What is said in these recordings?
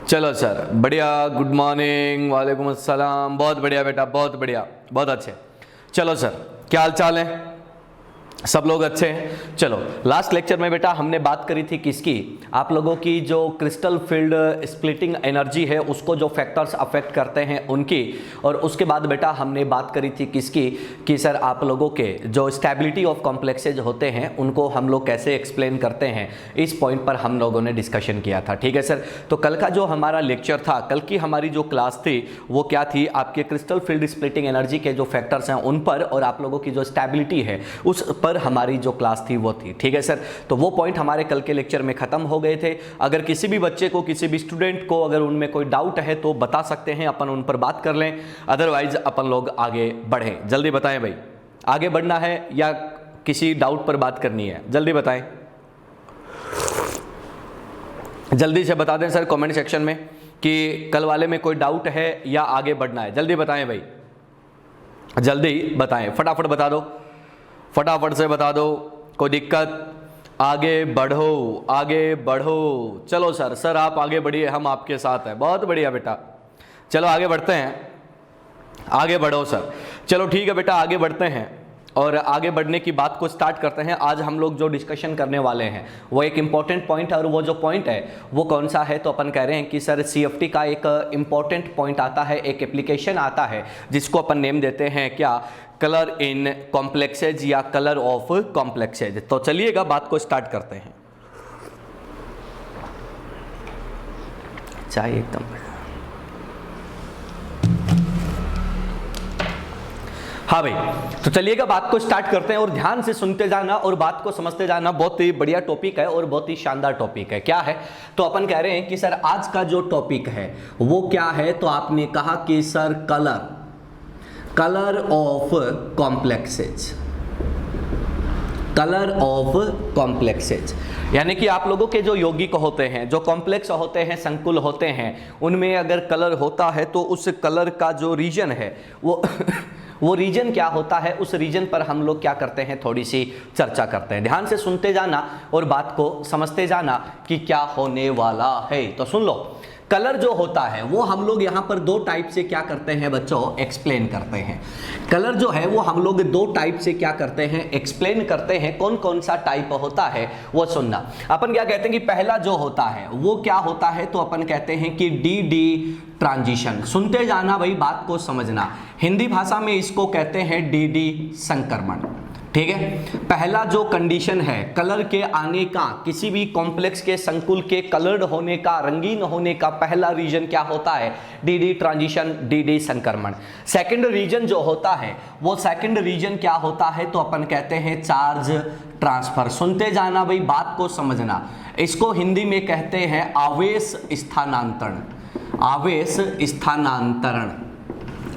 चलो सर, बढ़िया। Good morning, वालेकुम अस्सलाम। बहुत बढ़िया बेटा, बहुत बढ़िया, बहुत अच्छे। चलो सर, क्या हाल चाल है? सब लोग अच्छे हैं। चलो, लास्ट लेक्चर में बेटा हमने बात करी थी किसकी? आप लोगों की जो क्रिस्टल फील्ड स्प्लिटिंग एनर्जी है उसको जो फैक्टर्स अफेक्ट करते हैं उनकी। और उसके बाद बेटा हमने बात करी थी किसकी कि सर आप लोगों के जो स्टेबिलिटी ऑफ कॉम्प्लेक्सेज होते हैं उनको हम लोग कैसे एक्सप्लेन करते हैं। इस पॉइंट पर हम लोगों ने डिस्कशन किया था। ठीक है सर, तो कल का जो हमारा लेक्चर था, कल की हमारी जो क्लास थी वो क्या थी? आपके क्रिस्टल फील्ड स्प्लिटिंग एनर्जी के जो फैक्टर्स हैं उन पर और आप लोगों की जो स्टेबिलिटी है उस पर हमारी जो क्लास थी वो थी। ठीक है सर, तो वो पॉइंट हमारे कल के लेक्चर में खत्म हो गए थे। अगर किसी भी बच्चे को, किसी भी स्टूडेंट को अगर उनमें कोई डाउट है तो बता सकते हैं, अपन उन पर बात कर लें। अदरवाइज अपन लोग आगे बढ़ें। जल्दी बताएं भाई, आगे बढ़ना है या किसी डाउट पर बात करनी है? जल्दी बताएं, जल्दी से बता दें सर कमेंट सेक्शन में कि कल वाले में कोई डाउट है या आगे बढ़ना है। जल्दी बताएं भाई, जल्दी बताएं, फटाफट बता दो, फटाफट से बता दो। कोई दिक्कत? आगे बढ़ो, आगे बढ़ो। चलो सर, सर आप आगे बढ़िए, हम आपके साथ हैं। बहुत बढ़िया बेटा, चलो आगे बढ़ते हैं, आगे बढ़ो सर। चलो ठीक है बेटा, आगे बढ़ते हैं और आगे बढ़ने की बात को स्टार्ट करते हैं। आज हम लोग जो डिस्कशन करने वाले हैं वो एक इंपॉर्टेंट पॉइंट है, और वो जो पॉइंट है वो कौन सा है? तो अपन कह रहे हैं कि सर सीएफटी का एक इंपॉर्टेंट पॉइंट आता है, एक एप्लीकेशन आता है जिसको अपन नेम देते हैं क्या? कलर इन कॉम्प्लेक्सेज या कलर ऑफ कॉम्प्लेक्सेज। तो चलिएगा बात को स्टार्ट करते हैं। चाय एकदम, हाँ भाई, तो चलिएगा बात को स्टार्ट करते हैं और ध्यान से सुनते जाना और बात को समझते जाना। बहुत ही बढ़िया टॉपिक है और बहुत ही शानदार टॉपिक है। क्या है? तो अपन कह रहे हैं कि सर आज का जो टॉपिक है वो क्या है? तो आपने कहा कि sir colour of complexes, colour of complexes, यानी कि आप लोगों के जो यौगिक होते हैं, जो कॉम्प्लेक्स होते हैं, संकुल होते हैं, उनमें अगर कलर होता है तो उस कलर का जो रीजन है वो वो रीजन क्या होता है, उस रीजन पर हम लोग क्या करते हैं, थोड़ी सी चर्चा करते हैं। ध्यान से सुनते जाना और बात को समझते जाना कि क्या होने वाला है। तो सुन लो, कलर जो होता है वो हम लोग यहाँ पर दो टाइप से क्या करते हैं बच्चों, एक्सप्लेन करते हैं। कलर जो है वो हम लोग दो टाइप से क्या करते हैं, एक्सप्लेन करते हैं। कौन कौन सा टाइप होता है वो सुनना। अपन क्या कहते हैं कि पहला जो होता है वो क्या होता है? तो अपन कहते हैं कि डी ट्रांजिशन। सुनते जाना भाई, बात को समझना। हिंदी भाषा में इसको कहते हैं डी संक्रमण। ठीक है, पहला जो कंडीशन है कलर के आने का, किसी भी कॉम्प्लेक्स के संकुल के कलर्ड होने का, रंगीन होने का पहला रीजन क्या होता है? डी ट्रांजिशन, डी संक्रमण। सेकंड रीजन जो होता है वो सेकंड रीजन क्या होता है? तो अपन कहते हैं चार्ज ट्रांसफर। सुनते जाना भाई, बात को समझना। इसको हिंदी में कहते हैं आवेश स्थानांतरण, आवेश स्थानांतरण,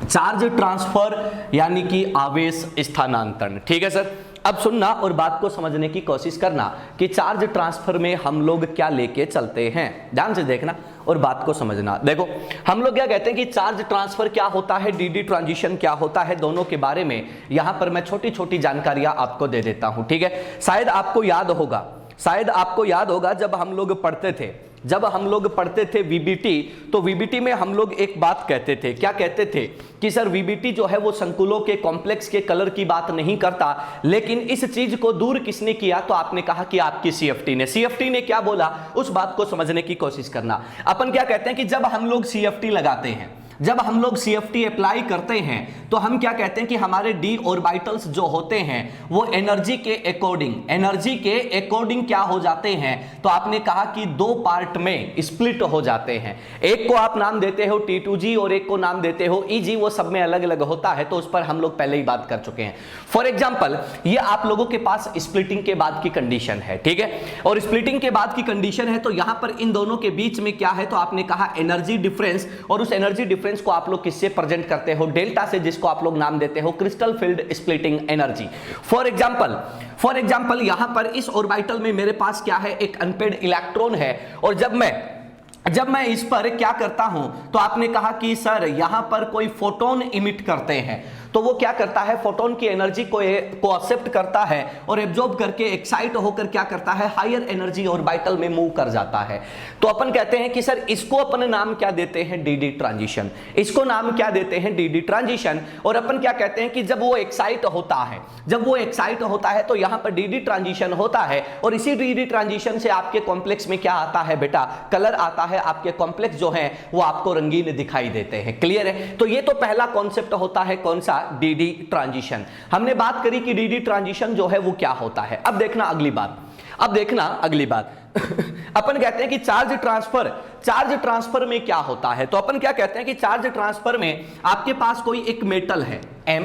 चार्ज ट्रांसफर यानी कि आवेश स्थानांतरण। ठीक है सर, अब सुनना और बात को समझने की कोशिश करना कि चार्ज ट्रांसफर में हम लोग क्या लेके चलते हैं। ध्यान से देखना और बात को समझना। देखो, हम लोग क्या कहते हैं कि चार्ज ट्रांसफर क्या होता है, डी ट्रांजिशन क्या होता है, दोनों के बारे में यहां पर मैं छोटी छोटी जानकारियां आपको दे देता हूं। ठीक है, शायद आपको याद होगा, शायद आपको याद होगा जब हम लोग पढ़ते थे, जब हम लोग पढ़ते थे वीबीटी, तो वीबीटी में हम लोग एक बात कहते थे। क्या कहते थे? कि सर वीबीटी जो है वो संकुलों के, कॉम्प्लेक्स के कलर की बात नहीं करता, लेकिन इस चीज को दूर किसने किया? तो आपने कहा कि आपकी सीएफटी ने। सीएफटी ने क्या बोला, उस बात को समझने की कोशिश करना। अपन क्या कहते हैं कि जब हम लोग सीएफटी लगाते हैं, जब हम लोग सीएफटी अप्लाई करते हैं तो हम क्या कहते हैं कि हमारे डी ऑर्बिटल्स जो होते हैं वो एनर्जी के अकॉर्डिंग, एनर्जी के अकॉर्डिंग क्या हो जाते हैं? तो आपने कहा कि दो पार्ट में स्प्लिट हो जाते हैं। एक को आप नाम देते हो T2G और एक को नाम देते हो EG, वो सब में अलग अलग होता है, तो उस पर हम लोग पहले ही बात कर चुके हैं। फॉर एग्जाम्पल, ये आप लोगों के पास स्प्लिटिंग के बाद की कंडीशन है। ठीक है, और स्प्लिटिंग के बाद की कंडीशन है तो यहां पर इन दोनों के बीच में क्या है? तो आपने कहा एनर्जी डिफरेंस, और उस एनर्जी डिफरेंस को आप लोग किससे प्रेजेंट करते हो? डेल्टा से, जिसको आप लोग नाम देते हो crystal field splitting energy. For example यहां पर इस ऑर्बिटल में मेरे पास क्या है? एक अनपेड इलेक्ट्रॉन है, और जब मैं इस पर क्या करता हूं तो आपने कहा कि सर यहां पर कोई फोटोन इमिट करते हैं, तो वो क्या करता है, फोटोन की एनर्जी को एक्सेप्ट करता है और एब्जॉर्ब करके एक्साइट होकर क्या करता है, हायर एनर्जी ऑर्बिटल में मूव कर जाता है। तो अपन कहते हैं कि सर इसको अपन नाम क्या देते हैं, डीडी ट्रांजिशन। इसको नाम क्या देते हैं, डीडी ट्रांजिशन। और अपन क्या कहते हैं कि जब वो एक्साइट होता है, जब वो एक्साइट होता है तो यहां पर डीडी ट्रांजिशन होता है और इसी डीडी ट्रांजिशन से आपके कॉम्प्लेक्स में क्या आता है बेटा, कलर आता है। आपके कॉम्प्लेक्स जो है वो आपको रंगीन दिखाई देते हैं। क्लियर है। तो ये तो पहला कॉन्सेप्ट होता है कौन सा, डीडी ट्रांजिशन। हमने बात करी कि डीडी ट्रांजिशन जो है वो क्या होता है। अब देखना अगली बात, अब देखना अगली बात अपन कहते हैं कि चार्ज ट्रांसफर में क्या होता है। तो अपन क्या कहते हैं कि चार्ज ट्रांसफर में आपके पास कोई एक मेटल है M,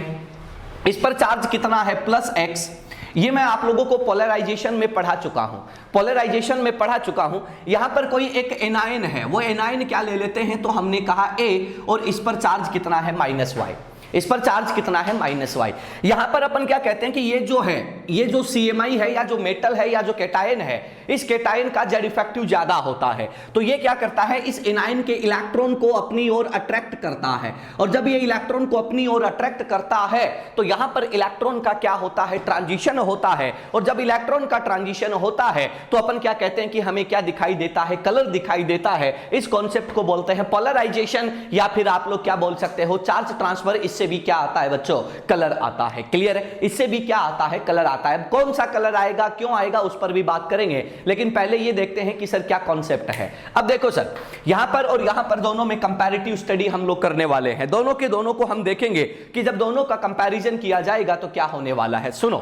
इस पर चार्ज कितना है, +x। ये मैं आप लोगों को पोलराइजेशन में पढ़ा चुका हूं, पोलराइजेशन में पढ़ा चुका हूं। यहां पर कोई एक एनायन है, वो एनायन क्या ले लेते हैं, तो हमने कहा A और इस पर चार्ज कितना है, -y। इस पर चार्ज कितना है, -y। यहां पर अपन क्या कहते हैं कि ये जो है, ये जो CMI है या जो मेटल है या जो कैटायन है, इस कैटायन का जेड इफेक्टिव ज्यादा होता है। तो ये क्या करता है, इस एनायन के इलेक्ट्रॉन को अपनी ओर अट्रैक्ट करता है और जब ये इलेक्ट्रॉन को अपनी ओर अट्रैक्ट करता है तो यहां पर इलेक्ट्रॉन का क्या होता है, ट्रांजिशन होता है। और जब इलेक्ट्रॉन का ट्रांजिशन होता है तो अपन क्या कहते हैं कि हमें क्या दिखाई देता है, कलर दिखाई देता है। इस कॉन्सेप्ट को बोलते हैं पोलराइजेशन या फिर आप लोग क्या बोल सकते हो, चार्ज ट्रांसफर। इससे भी क्या आता है बच्चों, कलर आता है। क्लियर है। इससे भी क्या आता है, कलर आता है। कौन सा कलर आएगा, क्यों आएगा, उस पर भी बात करेंगे, लेकिन पहले ये देखते हैं कि सर क्या कॉन्सेप्ट है। अब देखो सर, यहां पर और यहां पर दोनों में कंपैरेटिव स्टडी हम लोग करने वाले हैं। दोनों के दोनों को हम देखेंगे कि जब दोनों का कंपैरिजन किया जाएगा तो क्या होने वाला है। सुनो,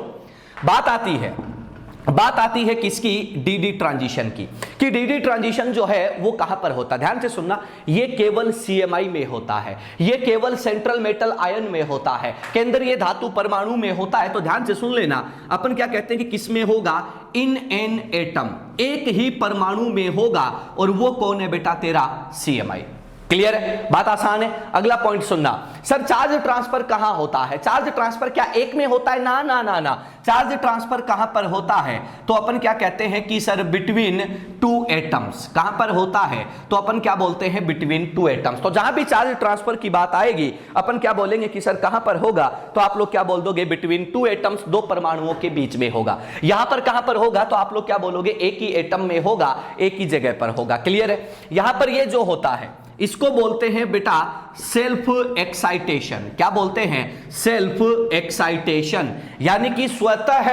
बात आती है किसकी, डीडी ट्रांजिशन की, कि डीडी ट्रांजिशन जो है वो कहां पर होता है। ध्यान से सुनना, ये केवल CMI में होता है, ये केवल सेंट्रल मेटल आयन में होता है, केंद्रीय धातु परमाणु में होता है। तो ध्यान से सुन लेना, अपन क्या कहते हैं कि किस में होगा, इन एन एटम, एक ही परमाणु में होगा और वो कौन है बेटा, तेरा CMI। क्लियर है, बात आसान है। अगला पॉइंट सुनना, सर चार्ज ट्रांसफर कहां होता है। चार्ज ट्रांसफर क्या एक में होता है, ना ना ना ना। चार्ज ट्रांसफर कहां पर होता है, तो अपन क्या कहते हैं कि सर बिटवीन 2 एटम्स। कहां पर होता है, तो अपन क्या बोलते हैं, बिटवीन 2 एटम्स। तो जहां भी चार्ज ट्रांसफर की बात आएगी अपन क्या बोलेंगे कि सर कहां पर होगा, तो आप लोग क्या बोल दोगे, बिटवीन 2 एटम्स, 2 परमाणुओं के बीच में होगा। यहां पर कहां पर होगा, तो आप लोग क्या बोलोगे, एक ही एटम में होगा, एक ही जगह पर होगा। क्लियर है। यहां पर ये जो होता है इसको बोलते हैं बेटा सेल्फ एक्साइटेशन। क्या बोलते हैं, सेल्फ एक्साइटेशन, यानी कि स्वतः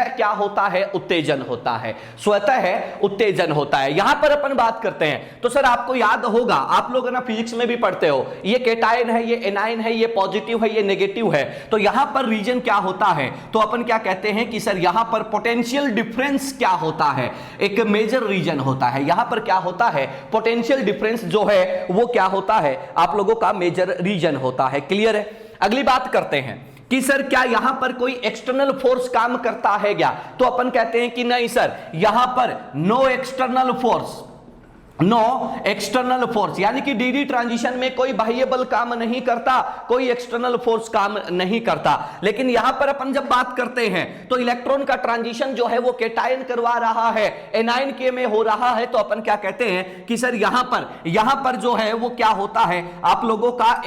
क्या होता है, उत्तेजन होता है, स्वतः उत्तेजन होता है। यहां पर अपन बात करते हैं तो सर आपको याद होगा, आप लोग ना फिजिक्स में भी पढ़ते हो, ये कैटायन है, ये एनायन है, ये पॉजिटिव है, ये नेगेटिव है। तो यहां पर रीजन क्या होता है, तो अपन क्या कहते हैं कि सर यहां पर पोटेंशियल डिफरेंस क्या होता है, एक मेजर रीजन होता है। यहां पर क्या होता है, पोटेंशियल डिफरेंस जो है वो क्या होता है, आप लोगों का मेजर रीजन होता है। क्लियर है। अगली बात करते हैं कि सर क्या यहां पर कोई एक्सटर्नल फोर्स काम करता है क्या, तो अपन कहते हैं कि नहीं सर, यहां पर नो एक्सटर्नल फोर्स, यानी कि डीडी ट्रांजिशन में कोई बाह्य बल काम नहीं करता, कोई एक्सटर्नल फोर्स काम नहीं करता। लेकिन यहां पर अपन जब बात करते हैं तो इलेक्ट्रॉन का ट्रांजिशन जो है वो कैटायन करवा रहा है, एनायन के में हो रहा है। तो अपन क्या कहते हैं कि सर यहां पर जो है वो क्या होता है, आप लोगों का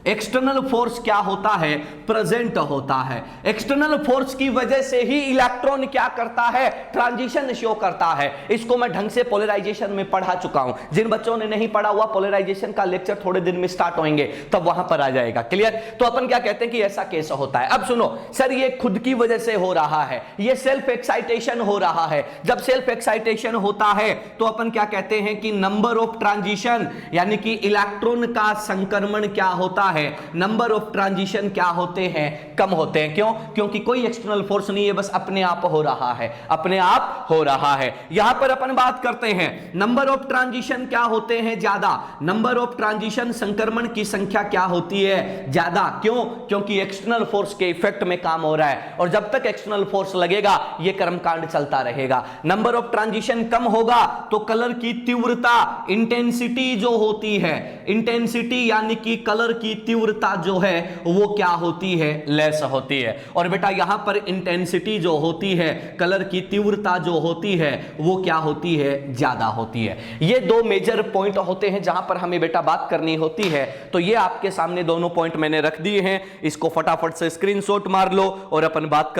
एक्सटर्नल फोर्स क्या होता है, प्रेजेंट होता है। एक्सटर्नल फोर्स की वजह से ही इलेक्ट्रॉन क्या करता है, ट्रांजिशन शो करता है। इसको मैं ढंग से पोलराइजेशन में पढ़ा चुका हूं। जिन बच्चों ने नहीं पढ़ा हुआ, पोलराइजेशन का लेक्चर थोड़े दिन में स्टार्ट होंगे तब वहां पर आ जाएगा। क्लियर। तो अपन क्या कहते हैं कि ऐसा केस होता है। अब सुनो सर, ये खुद की वजह से हो रहा है, ये सेल्फ एक्साइटेशन हो रहा है। जब सेल्फ एक्साइटेशन होता है तो अपन क्या कहते हैं कि नंबर ऑफ ट्रांजिशन, यानी कि इलेक्ट्रॉन का संक्रमण क्या होता है, नंबर ऑफ ट्रांजिशन क्या होते हैं, कम होते हैं। क्यों? क्योंकि कोई एक्सटर्नल फोर्स नहीं है, बस अपने आप हो रहा है, अपने आप हो रहा है। यहां पर अपन बात करते हैं नंबर ऑफ ट्रांजिशन क्या होते हैं, ज्यादा। नंबर ऑफ ट्रांजिशन, संक्रमण की संख्या क्या होती है, ज्यादा। क्यों? क्योंकि एक्सटर्नल फोर्स के इफेक्ट में काम हो रहा है, और जब तक एक्सटर्नल फोर्स लगेगा ये कर्मकांड चलता रहेगा। नंबर ऑफ ट्रांजिशन कम होगा तो कलर की तीव्रता, इंटेंसिटी जो होती है, इंटेंसिटी यानी कि कलर की तीव्रता जो है वो क्या होती है, लेस होती है। और बेटा यहां पर इंटेंसिटी जो होती है, कलर की तीव्रता जो होती है वो क्या होती है, ज्यादा होती है। ये दो मेजर पॉइंट होते हैं जहां पर हमें बेटा बात करनी होती है। तो ये आपके सामने दोनों पॉइंट मैंने रख दिए हैं, इसको फटाफट से स्क्रीनशॉट मार लो और अपन बात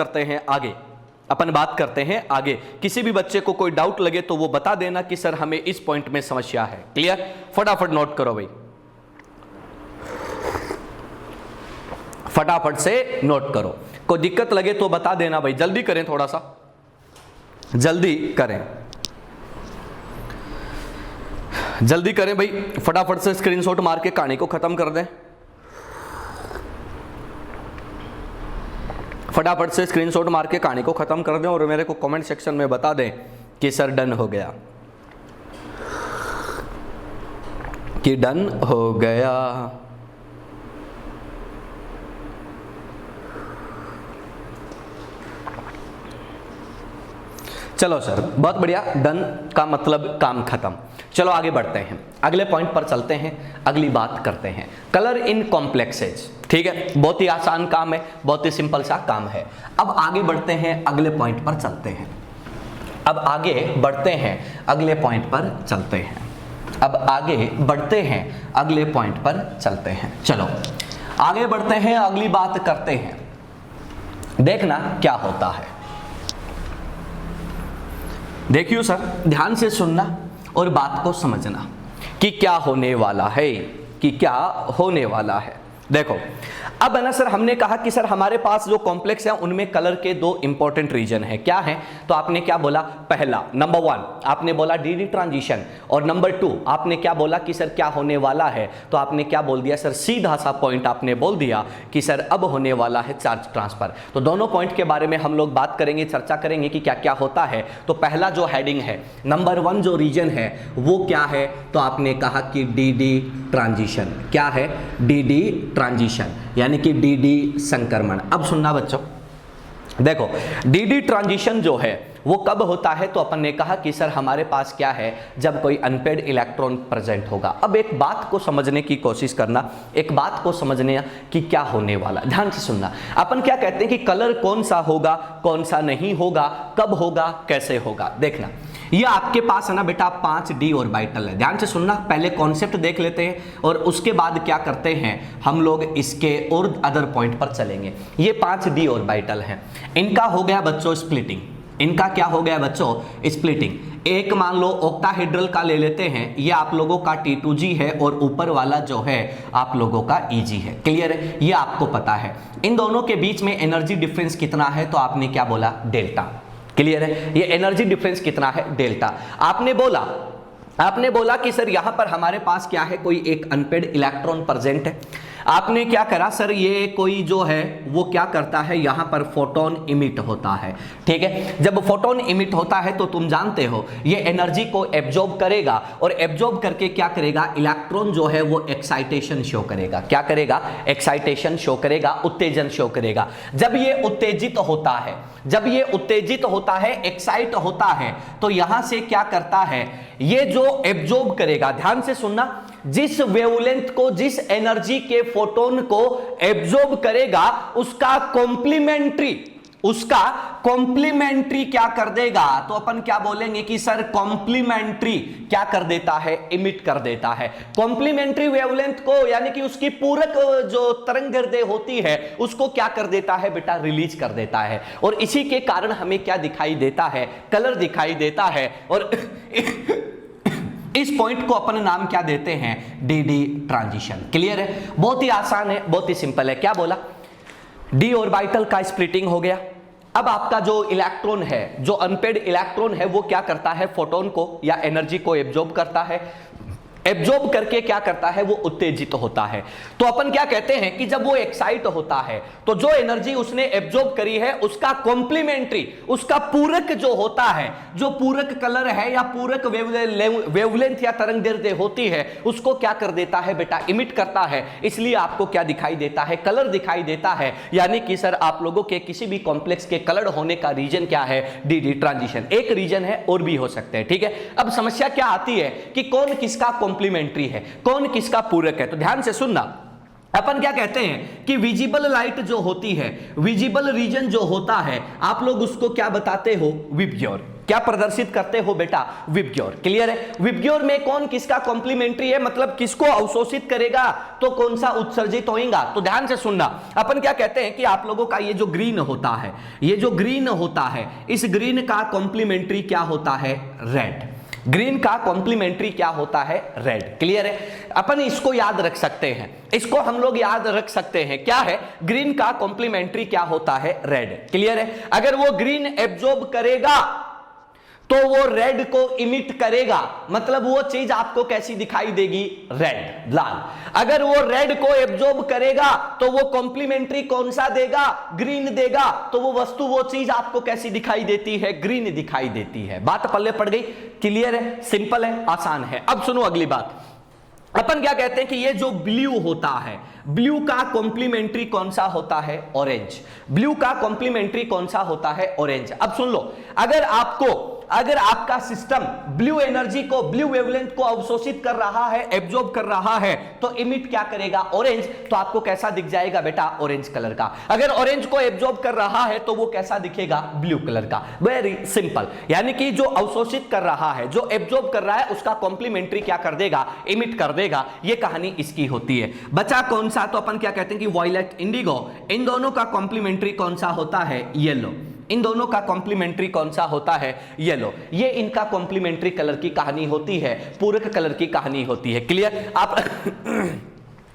करते हैं आगे। किसी भी बच्चे को कोई डाउट लगे तो वो बता देना कि सर हमें इस पॉइंट में समस्या है। क्लियर? फटाफट नोट करो भाई, फटाफट से नोट करो। कोई दिक्कत लगे तो बता देना भाई, जल्दी करें, थोड़ा सा जल्दी करें भाई, फटाफट से स्क्रीनशॉट मार के कहानी को खत्म कर दें। फटाफट से स्क्रीनशॉट मार के कहानी को खत्म कर दें और मेरे को कमेंट सेक्शन में बता दें कि सर डन हो गया, कि डन हो गया। चलो सर, बहुत बढ़िया, डन का मतलब काम खत्म। चलो आगे बढ़ते हैं, अगले पॉइंट पर चलते हैं, अगली बात करते हैं, कलर इन कॉम्प्लेक्सेज। ठीक है, बहुत ही आसान काम है, बहुत ही सिंपल सा काम है। अब आगे बढ़ते हैं, अगले पॉइंट पर चलते हैं। चलो आगे बढ़ते हैं, अगली बात करते हैं। देखना क्या होता है, देखियो सर, ध्यान से सुनना और बात को समझना कि क्या होने वाला है। देखो अब है ना सर, हमने कहा कि सर हमारे पास जो कॉम्प्लेक्स है उनमें कलर के दो इंपॉर्टेंट रीजन है। क्या है? तो आपने क्या बोला, पहला नंबर 1 आपने बोला डी ट्रांजिशन, और नंबर 2 आपने क्या बोला कि सर क्या होने वाला है, तो आपने क्या बोल दिया सर, सीधा सा पॉइंट आपने बोल दिया कि सर अब होने वाला है चार्ज ट्रांसफर। तो दोनों पॉइंट के बारे में हम लोग बात करेंगे, चर्चा करेंगे कि क्या क्या होता है। तो पहला जो हेडिंग है, नंबर 1 जो रीजन है वो क्या है, तो आपने कहा कि डी ट्रांजिशन। क्या है? डी ट्रांजिशन, यानी कि डी संक्रमण। अब सुनना बच्चों, देखो डी ट्रांजिशन जो है वो कब होता है, तो अपन ने कहा कि सर हमारे पास क्या है, जब कोई अनपेड इलेक्ट्रॉन प्रेजेंट होगा। अब एक बात को समझने की कोशिश करना, एक बात को समझने कि क्या होने वाला, ध्यान से सुनना। अपन क्या कहते हैं कि कलर कौन सा होगा, कौन सा नहीं होगा, कब होगा, कैसे होगा। देखना, ये आपके पास है ना बेटा 5d ऑर्बिटल है। ध्यान से सुनना, पहले कॉन्सेप्ट देख लेते हैं और उसके बाद क्या करते हैं हम लोग इसके और अदर पॉइंट पर चलेंगे। ये 5d ऑर्बिटल हैं, इनका हो गया बच्चों स्प्लिटिंग। इनका क्या हो गया बच्चों? स्प्लिटिंग। एक मान लो ऑक्टाहेड्रल का ले लेते हैं, ये आप लोगों का T2G है और ऊपर वाला जो है आप लोगों का EG है। क्लियर है? ये आपको पता है। इन दोनों के बीच में एनर्जी डिफरेंस कितना है, तो आपने क्या बोला? डेल्टा। क्लियर है? ये एनर्जी डिफरेंस कितना है? डेल्टा। आपने बोला कि सर यहां पर हमारे पास क्या है, कोई एक अनपेड इलेक्ट्रॉन प्रेजेंट है। आपने क्या करा सर, ये कोई जो है वो क्या करता है, यहां पर फोटोन इमिट होता है। ठीक है, जब फोटोन इमिट होता है तो तुम जानते हो ये एनर्जी को एब्जॉर्ब करेगा और एब्जॉर्ब करके क्या करेगा, इलेक्ट्रॉन जो है वो एक्साइटेशन शो करेगा। क्या करेगा? एक्साइटेशन शो करेगा, उत्तेजन शो करेगा। जब ये उत्तेजित होता है, एक्साइट होता है, तो यहां से क्या करता है, ये जो एब्जॉर्ब करेगा, ध्यान से सुनना, जिस वेवलेंथ को, जिस एनर्जी के फोटोन को एब्जॉर्ब करेगा, उसका कॉम्प्लीमेंट्री क्या कर देगा, तो अपन क्या बोलेंगे कि सर कॉम्प्लीमेंट्री क्या कर देता है, इमिट कर देता है। कॉम्प्लीमेंट्री वेवलेंथ को, यानी कि उसकी पूरक जो तरंगदैर्ध्य होती है उसको क्या कर देता है बेटा, रिलीज कर देता है। और इसी के कारण हमें क्या दिखाई देता है, कलर दिखाई देता है। और इस पॉइंट को अपन नाम क्या देते हैं, डी ट्रांजिशन। क्लियर है? बहुत ही आसान है, बहुत ही सिंपल है। क्या बोला? डी ऑर्बिटल का स्प्लिटिंग हो गया। अब आपका जो इलेक्ट्रॉन है, जो अनपेड इलेक्ट्रॉन है, वो क्या करता है, फोटोन को या एनर्जी को एब्जॉर्ब करता है। एब्जॉर्ब करके क्या करता है, वो उत्तेजित होता है। तो अपन क्या कहते हैं कि जब वो एक्साइट होता है तो जो एनर्जी उसने एब्जॉर्ब करी है उसका कॉम्प्लीमेंट्री, उसका पूरक जो होता है, जो पूरक कलर है या पूरक वेवलेंथ या तरंगदैर्ध्य होती है, उसको क्या कर देता है बेटा, इमिट करता है। इसलिए आपको क्या दिखाई देता है, कलर दिखाई देता है। यानी कि सर आप लोगों के किसी भी कॉम्प्लेक्स के कलर होने का रीजन क्या है, डी ट्रांजिशन। एक रीजन है, और भी हो सकते हैं। ठीक है, अब समस्या क्या आती है कि कौन किसका कॉम्प्लीमेंट्री है, कौन किसका पूरक है। तो ध्यान से सुनना, अपन क्या कहते हैं कि विजिबल लाइट जो होती है, विजिबल रीजन जो होता है, आप लोग उसको क्या बताते हो? विबग्योर। क्या प्रदर्शित करते हो बेटा? विबग्योर। क्लियर है? विबग्योर में कौन किसका कॉम्प्लीमेंट्री है, मतलब किसको अवशोषित करेगा तो कौन सा उत्सर्जित होगा। तो ध्यान से सुनना, अपन क्या कहते हैं कि आप लोगों का ये जो ग्रीन होता है, ये जो ग्रीन होता है, इस ग्रीन का कॉम्प्लीमेंट्री क्या होता है? रेड। ग्रीन का कॉम्प्लीमेंट्री क्या होता है? रेड। क्लियर है? अपन इसको याद रख सकते हैं, इसको हम लोग याद रख सकते हैं। क्या है? ग्रीन का कॉम्प्लीमेंट्री क्या होता है? रेड। क्लियर है? अगर वो ग्रीन एब्जॉर्ब करेगा तो वो रेड को इमिट करेगा, मतलब वो चीज आपको कैसी दिखाई देगी? रेड, लाल। अगर वो रेड को एब्जॉर्ब करेगा तो वो कॉम्प्लीमेंट्री कौन सा देगा? ग्रीन देगा। तो वो वस्तु, वो चीज आपको कैसी दिखाई देती है? ग्रीन दिखाई देती है। बात पल्ले पड़ गई? क्लियर है? सिंपल है, आसान है। अब सुनो अगली बात, अपन क्या कहते हैं कि ये जो ब्लू होता है, ब्लू का कॉम्प्लीमेंट्री कौन सा होता है? ऑरेंज। ब्लू का कॉम्प्लीमेंट्री कौन सा होता है? ऑरेंज। अब सुन लो, अगर आपका सिस्टम ब्लू एनर्जी को, ब्लू वेवलेंथ को अवशोषित कर रहा है, एब्जॉर्ब कर रहा है, तो इमिट क्या करेगा? ऑरेंज। तो आपको कैसा दिख जाएगा बेटा? ऑरेंज कलर का। अगर ऑरेंज को एब्जॉर्ब कर रहा है तो वो कैसा दिखेगा? ब्लू कलर का। Very simple. यानी कि जो अवशोषित कर रहा है, जो एब्जॉर्ब कर रहा है, उसका कॉम्प्लीमेंट्री क्या कर देगा? इमिट कर देगा। ये कहानी इसकी होती है। बचा कौन सा? तो अपन क्या कहते हैं कि वॉयलेट, इंडिगो, इन दोनों का कॉम्प्लीमेंट्री कौन सा होता है? येलो। इन दोनों का कॉम्प्लीमेंट्री कौन सा होता है? येलो। ये इनका कॉम्प्लीमेंट्री कलर की कहानी होती है, पूरक कलर की कहानी होती है। क्लियर?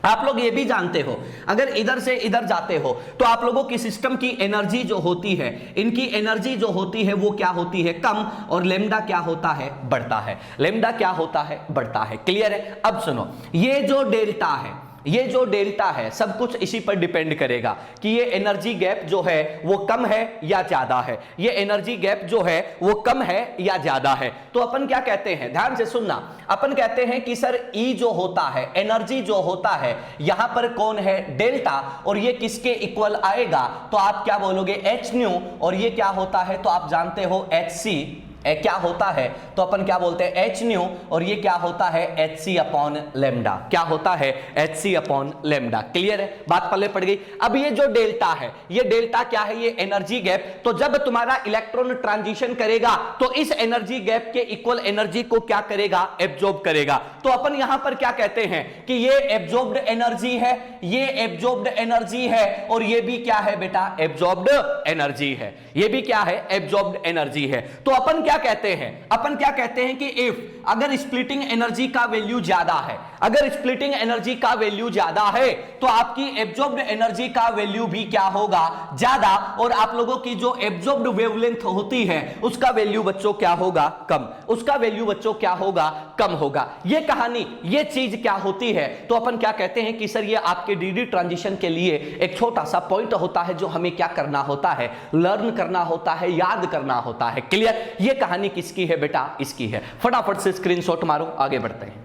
आप लोग ये भी जानते हो, अगर इधर से इधर जाते हो तो आप लोगों की सिस्टम की एनर्जी जो होती है, इनकी एनर्जी जो होती है वो क्या होती है? कम। और लेमडा क्या होता है? बढ़ता है। लेमडा क्या होता है? बढ़ता है। क्लियर है? अब सुनो, ये जो डेल्टा है, ये जो डेल्टा है, सब कुछ इसी पर डिपेंड करेगा कि ये एनर्जी गैप जो है वो कम है या ज्यादा है। ये एनर्जी गैप जो है वो कम है या ज्यादा है। तो अपन क्या कहते हैं, ध्यान से सुनना, अपन कहते हैं कि सर ई जो होता है, एनर्जी जो होता है, यहां पर कौन है? डेल्टा। और ये किसके इक्वल आएगा? तो आप क्या बोलोगे? H nu. और ये क्या होता है? तो आप जानते हो एच सी क्या होता है? तो अपन क्या बोलते हैं? H nu. और ये क्या होता है? H C upon lambda. क्या होता है? H C upon lambda. Clear है? बात पल्ले पड़ गई? अब ये जो डेल्टा है, ये डेल्टा क्या है? ये एनर्जी गैप। तो जब तुम्हारा इलेक्ट्रॉन ट्रांजिशन करेगा तो इस एनर्जी गैप के इक्वल एनर्जी को क्या करेगा? एब्जॉर्ब करेगा। तो अपन यहां पर क्या कहते हैं कि ये एब्जॉर्ब्ड एनर्जी है, ये एब्जॉर्ब्ड एनर्जी है, और ये भी क्या है बेटा? एब्जॉर्ब्ड एनर्जी है। ये भी क्या है? एब्जॉर्ब्ड एनर्जी है। तो अपन क्या कहते हैं? अपन क्या कहते हैं कि इफ, अगर स्प्लिटिंग एनर्जी का वैल्यू ज्यादा है, अगर स्प्लिटिंग एनर्जी का वैल्यू ज्यादा है तो आपकी एब्जॉर्ब्ड एनर्जी का वैल्यू भी क्या होगा? ज्यादा। और आप लोगों की जो एब्जॉर्ब्ड वेवलेंथ होती है उसका वैल्यू बच्चों क्या होगा? कम। उसका वैल्यू बच्चों क्या होगा? कम होगा। ये कहानी, ये चीज क्या होती है? तो अपन क्या कहते हैं कि सर ये आपके डीडी ट्रांजिशन के लिए एक छोटा सा पॉइंट होता है जो हमें क्या करना होता है? लर्न करना होता है, याद करना होता है। क्लियर? ये कहानी किसकी है बेटा? इसकी है। फटाफट से स्क्रीनशॉट मारो, आगे बढ़ते हैं।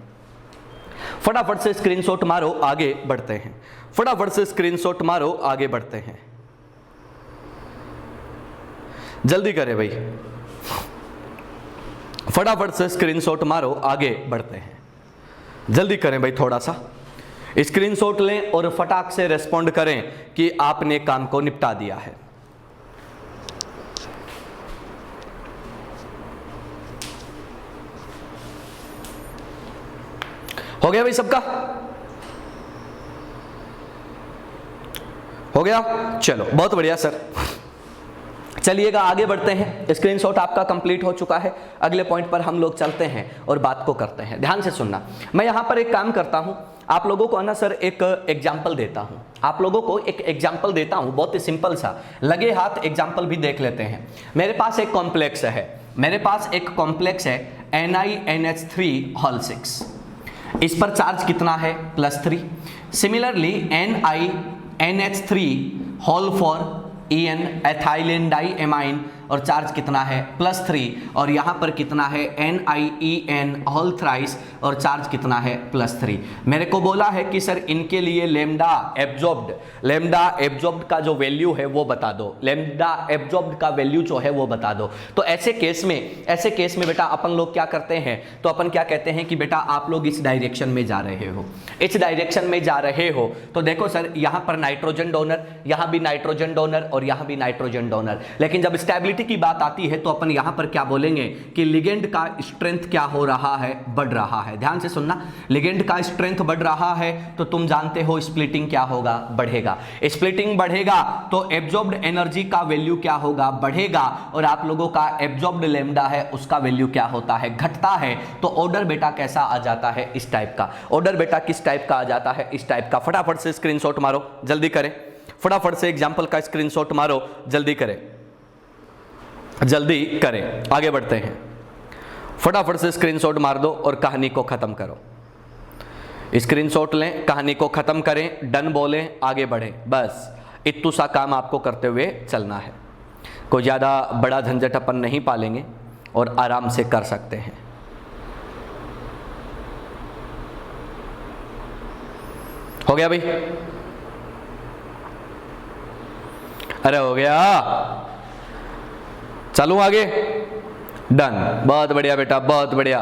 फटाफट से स्क्रीनशॉट मारो, आगे बढ़ते हैं। फटाफट से स्क्रीनशॉट मारो, आगे बढ़ते हैं। जल्दी करें भाई, फटाफट से स्क्रीनशॉट मारो, आगे बढ़ते हैं। जल्दी करें भाई, थोड़ा सा स्क्रीनशॉट लें और फटाक से रेस्पॉन्ड करें कि आपने काम को निपटा दिया है। हो गया भाई सबका? हो गया? चलो बहुत बढ़िया सर। चलिएगा आगे बढ़ते हैं। स्क्रीनशॉट आपका कंप्लीट हो चुका है। अगले पॉइंट पर हम लोग चलते हैं और बात को करते हैं। ध्यान से सुनना, मैं यहां पर एक काम करता हूं, आप लोगों को ना सर एक एग्जाम्पल देता हूं। आप लोगों को एक एग्जाम्पल देता हूं, बहुत ही सिंपल सा, लगे हाथ एग्जाम्पल भी देख लेते हैं। मेरे पास एक कॉम्प्लेक्स है, मेरे पास एक कॉम्प्लेक्स है NiNH3 इस पर चार्ज कितना है? +3। Similarly NiNH3 whole for EN ethylene di amine और चार्ज कितना है +3, और यहाँ पर कितना है NiEn होल थ्राइस और चार्ज कितना है +3। मेरे को बोला है कि सर इनके लिए लेमडा एब्जॉर्ब्ड का जो वैल्यू है वो बता दो, लेमडा एब्जॉर्ब्ड का वैल्यू जो है वो बता दो। तो ऐसे केस में बेटा अपन लोग क्या करते हैं, तो अपन क्या कहते हैं कि बेटा आप लोग इस डायरेक्शन में जा रहे हो, इस डायरेक्शन में जा रहे हो, तो देखो सर यहाँ पर नाइट्रोजन डोनर, यहाँ भी नाइट्रोजन डोनर और यहाँ भी नाइट्रोजन डोनर। लेकिन जब स्टेबिलिटी की बात आती है तो अपन यहाँ पर क्या बोलेंगे कि लिगेंड का स्ट्रेंथ क्या हो रहा है, बढ़ रहा है। ध्यान से सुनना, लिगेंड का स्ट्रेंथ बढ़ रहा है तो तुम जानते हो स्प्लिटिंग क्या होगा, बढ़ेगा। स्प्लिटिंग बढ़ेगा तो एब्जॉर्ब्ड एनर्जी का वैल्यू क्या होगा, बढ़ेगा, और आप लोगों का एब्जॉर्ब्ड लेमडा है उसका वैल्यू क्या होता है, घटता है। तो ऑर्डर बेटा कैसा आ जाता है, इस टाइप का। ऑर्डर बेटा किस टाइप का आ जाता है, इस टाइप का। फटाफट से स्क्रीनशॉट मारो, जल्दी करें, फटाफट से एग्जांपल का स्क्रीनशॉट मारो, जल्दी करें, जल्दी करें, आगे बढ़ते हैं। फटाफट से स्क्रीनशॉट मार दो और कहानी को खत्म करो। स्क्रीनशॉट लें, कहानी को खत्म करें, डन बोलें, आगे बढ़ें। बस इतू सा काम आपको करते हुए चलना है। कोई ज़्यादा बड़ा झंझट अपन नहीं पालेंगे और आराम से कर सकते हैं। हो गया भाई? अरे हो गया, चलूं आगे? डन, बहुत बढ़िया बेटा, बहुत बढ़िया।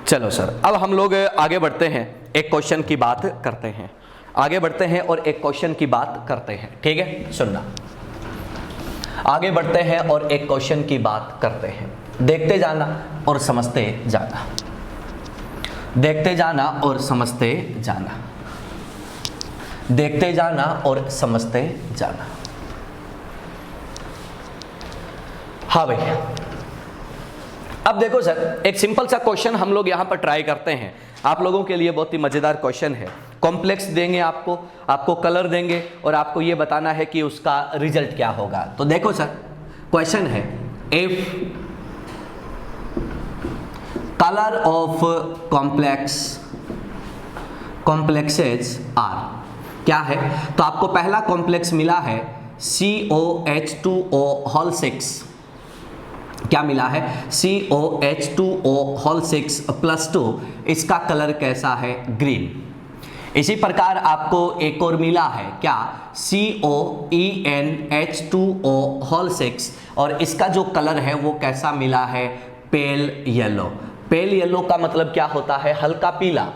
चलो सर, अब हम लोग आगे बढ़ते हैं, एक क्वेश्चन की बात करते हैं, आगे बढ़ते हैं और एक क्वेश्चन की बात करते हैं। ठीक है, सुनना, आगे बढ़ते हैं और एक क्वेश्चन की बात करते हैं। देखते जाना और समझते जाना, देखते जाना और समझते जाना, देखते जाना और समझते जाना। हाँ भाई, अब देखो सर, एक सिंपल सा क्वेश्चन हम लोग यहां पर ट्राई करते हैं। आप लोगों के लिए बहुत ही मजेदार क्वेश्चन है। कॉम्प्लेक्स देंगे आपको कलर देंगे और आपको ये बताना है कि उसका रिजल्ट क्या होगा। तो देखो सर, क्वेश्चन है if colour of complexes are, क्या है? तो आपको पहला कॉम्प्लेक्स मिला है COH2O होल 6, क्या मिला है? COH2O होल 6 +2, इसका कलर कैसा है? ग्रीन। इसी प्रकार आपको एक और मिला है, क्या? COENH2O होल 6, और इसका जो कलर है वो कैसा मिला है? Pale yellow. पेल येलो का मतलब क्या होता है? हल्का पीला।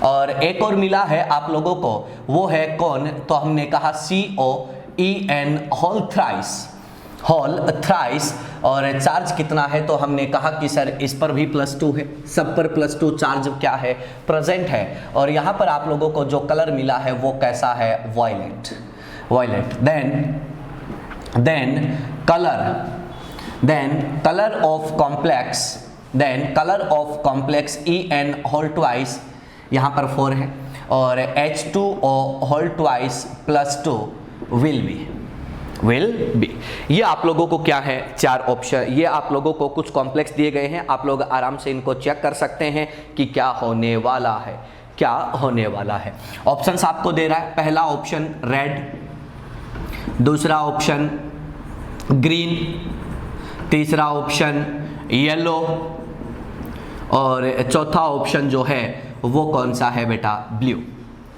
और एक और मिला है आप लोगों को, वो है कौन? तो हमने कहा COEN होल थ्राइस, और चार्ज कितना है? तो हमने कहा कि सर इस पर भी +2 है, सब पर +2 चार्ज क्या है? प्रेजेंट है। और यहाँ पर आप लोगों को जो कलर मिला है वो कैसा है? Violet. Then colour of complex EN whole twice, यहाँ पर 4 है, और H2O whole twice +2 will be. ये आप लोगों को क्या है? 4 ऑप्शन। ये आप लोगों को कुछ कॉम्प्लेक्स दिए गए हैं, आप लोग आराम से इनको चेक कर सकते हैं कि क्या होने वाला है, क्या होने वाला है। ऑप्शंस आपको दे रहा है, पहला ऑप्शन रेड, दूसरा ऑप्शन ग्रीन, तीसरा ऑप्शन येलो, और चौथा ऑप्शन जो है वो कौन सा है बेटा? ब्लू।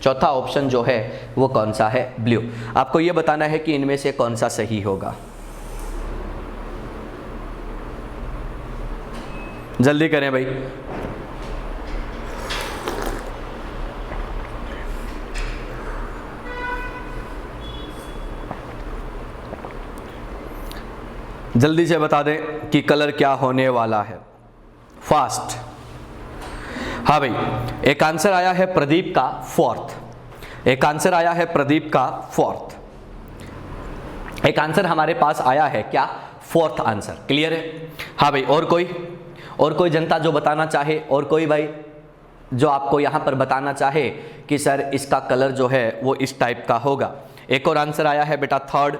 चौथा ऑप्शन जो है वो कौन सा है? ब्लू। आपको ये बताना है कि इनमें से कौन सा सही होगा। जल्दी करें भाई। जल्दी से बता दें कि कलर क्या होने वाला है, फास्ट। हाँ भाई, एक आंसर आया है प्रदीप का 4th, एक आंसर आया है प्रदीप का 4th, एक आंसर हमारे पास आया है क्या? 4th answer. क्लियर है? हाँ भाई, और कोई जनता जो बताना चाहे, और कोई भाई जो आपको यहाँ पर बताना चाहे कि सर इसका कलर जो है वो इस टाइप का होगा। एक और आंसर आया है बेटा 3rd,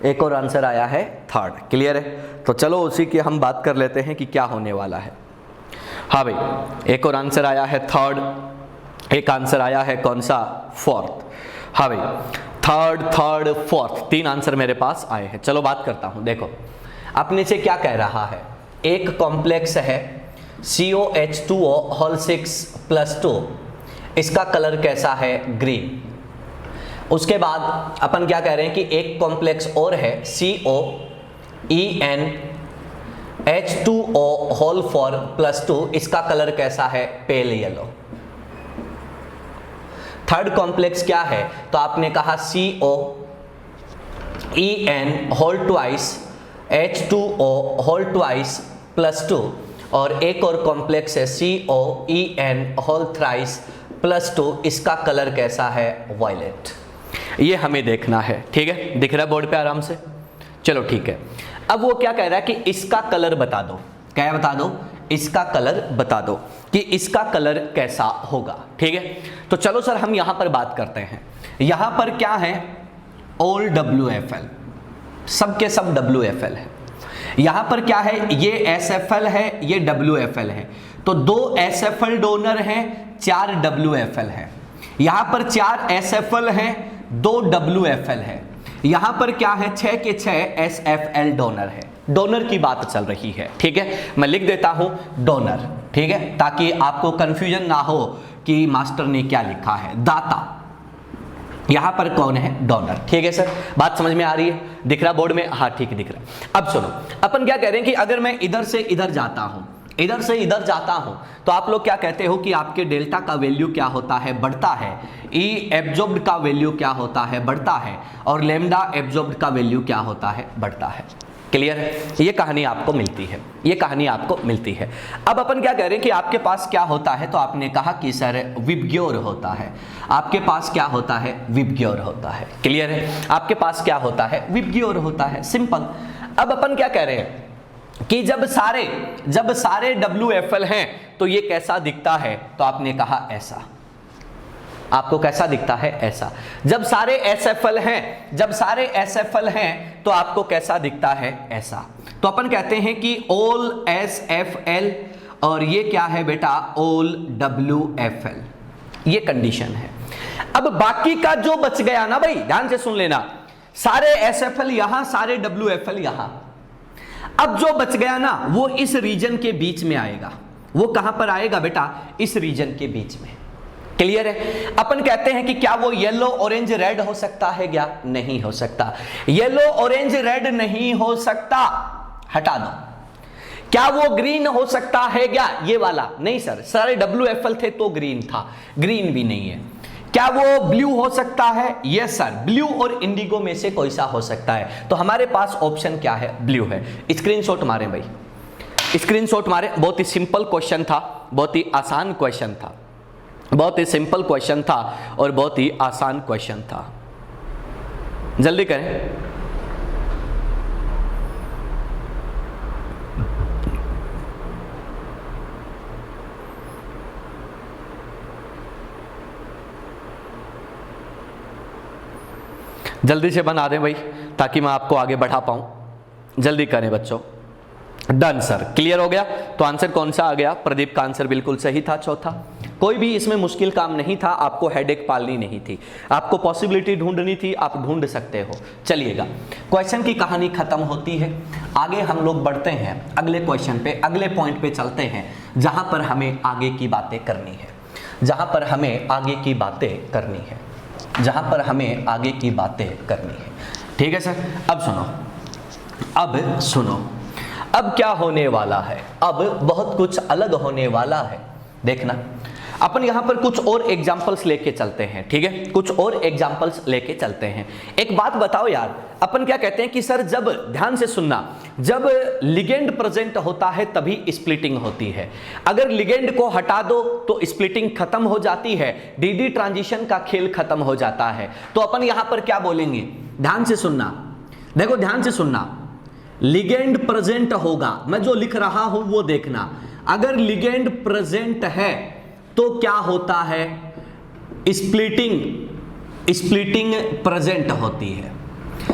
एक और आंसर आया है 3rd। क्लियर है? तो चलो उसी की हम बात कर लेते हैं कि क्या होने वाला है। हाँ भाई, एक और आंसर आया है थर्ड, एक आंसर आया है कौन सा, फोर्थ। हाँ भाई, थर्ड फोर्थ, 3 आंसर मेरे पास आए हैं। चलो बात करता हूं, देखो अपने से क्या कह रहा है, एक कॉम्प्लेक्स है COH2O होल 6+2, इसका कलर कैसा है, ग्रीन। उसके बाद अपन क्या कह रहे हैं कि एक कॉम्प्लेक्स और है COENH2O होल 4+2, इसका कलर कैसा है, पेल येलो। थर्ड कॉम्प्लेक्स क्या है, तो आपने कहा COEN whole twice H2O whole twice +2, और एक और कॉम्प्लेक्स है COEN होल थ्राइस +2, इसका कलर कैसा है, वायलेट। ये हमें देखना है, ठीक है, दिख रहा है बोर्ड पे आराम से। चलो ठीक है, अब वो क्या कह रहा है कि इसका कलर बता दो, क्या बता दो, इसका कलर बता दो कि इसका कलर कैसा होगा, ठीक है। तो चलो सर हम यहां पर बात करते हैं, यहां पर क्या है, ऑल WFL, सब के सब WFL है। यहां पर क्या है, ये SFL है, ये WFL है, तो 2 SFL डोनर हैं, 4 WFL है। यहां पर 4 SFL हैं, 2 WFL है। यहां पर क्या है, 6 के 6 SFL डोनर है। डोनर की बात चल रही है, ठीक है, मैं लिख देता हूं डोनर, ठीक है, ताकि आपको कंफ्यूजन ना हो कि मास्टर ने क्या लिखा है, दाता। यहां पर कौन है, डोनर, ठीक है सर, बात समझ में आ रही है, दिख रहा बोर्ड में, हाँ ठीक दिख रहा है। अब सुनो, अपन क्या कह रहे हैं कि अगर मैं इधर से इधर जाता हूं, इधर से इधर जाता हूं, तो आप लोग क्या कहते हो कि आपके डेल्टा का वैल्यू क्या होता है, बढ़ता है, ई एब्जॉर्ब्ड का वैल्यू क्या होता है, बढ़ता है, और लैम्डा एब्जॉर्ब्ड का वैल्यू क्या होता है, बढ़ता है। क्लियर है, ये कहानी आपको मिलती है, ये कहानी आपको मिलती है। अब अपन क्या कह रहे हैं कि आपके पास क्या होता है, तो आपने कहा कि सर विबग्योर होता है, आपके पास क्या होता है, विबग्योर होता है। क्लियर है, आपके पास क्या होता है, विबग्योर होता है, सिंपल। अब अपन क्या कह रहे हैं कि जब सारे WFL हैं तो ये कैसा दिखता है, तो आपने कहा ऐसा, आपको कैसा दिखता है, ऐसा। जब सारे SFL हैं तो आपको कैसा दिखता है, ऐसा। तो अपन कहते हैं कि ऑल SFL, और ये क्या है बेटा, ऑल WFL, ये कंडीशन है। अब बाकी का जो बच गया ना भाई, ध्यान से सुन लेना, सारे SFL यहां, सारे WFL यहां, अब जो बच गया ना वो इस रीजन के बीच में आएगा। वो कहां पर आएगा बेटा, इस रीजन के बीच में। क्लियर है, अपन कहते हैं कि क्या वो येलो ऑरेंज रेड हो सकता है क्या, नहीं हो सकता, येलो ऑरेंज रेड नहीं हो सकता, हटा दो। क्या वो ग्रीन हो सकता है क्या, ये वाला, नहीं सर, सारे WFL थे तो ग्रीन था, ग्रीन भी नहीं है। क्या वो ब्लू हो सकता है, यस सर, ब्लू और इंडिगो में से कोई सा हो सकता है, तो हमारे पास ऑप्शन क्या है, ब्लू है। स्क्रीनशॉट मारे भाई, स्क्रीनशॉट मारे, बहुत ही सिंपल क्वेश्चन था, बहुत ही आसान क्वेश्चन था, बहुत ही सिंपल क्वेश्चन था और बहुत ही आसान क्वेश्चन था, जल्दी करें। जल्दी से बना दें भाई, ताकि मैं आपको आगे बढ़ा पाऊं, जल्दी करें बच्चों। डन सर, क्लियर हो गया। तो आंसर कौन सा आ गया, प्रदीप का आंसर बिल्कुल सही था, चौथा। कोई भी इसमें मुश्किल काम नहीं था, आपको हेडेक पालनी नहीं थी, आपको पॉसिबिलिटी ढूंढनी थी, आप ढूंढ सकते हो। चलिएगा, क्वेश्चन की कहानी खत्म होती है, आगे हम लोग बढ़ते हैं अगले क्वेश्चन पे, अगले पॉइंट पे चलते हैं, जहां पर हमें आगे की बातें करनी है, जहां पर हमें आगे की बातें करनी है, जहां पर हमें आगे की बातें करनी है। ठीक है सर, अब सुनो, अब क्या होने वाला है, अब बहुत कुछ अलग होने वाला है। देखना, अपन यहां पर कुछ और एग्जांपल्स लेके चलते हैं, ठीक है, कुछ और एग्जांपल्स लेके चलते हैं। एक बात बताओ यार, अपन क्या कहते हैं कि सर जब, ध्यान से सुनना, जब लिगेंड प्रेजेंट होता है तभी स्प्लिटिंग होती है। अगर लिगेंड को हटा दो तो स्प्लिटिंग खत्म हो जाती है, डी ट्रांजिशन का खेल खत्म हो जाता है। तो अपन यहां पर क्या बोलेंगे, ध्यान से सुनना, देखो ध्यान से सुनना, लिगेंड प्रेजेंट होगा, मैं जो लिख रहा हूं वो देखना। अगर लिगेंड प्रेजेंट है तो क्या होता है, स्प्लिटिंग प्रेजेंट होती है।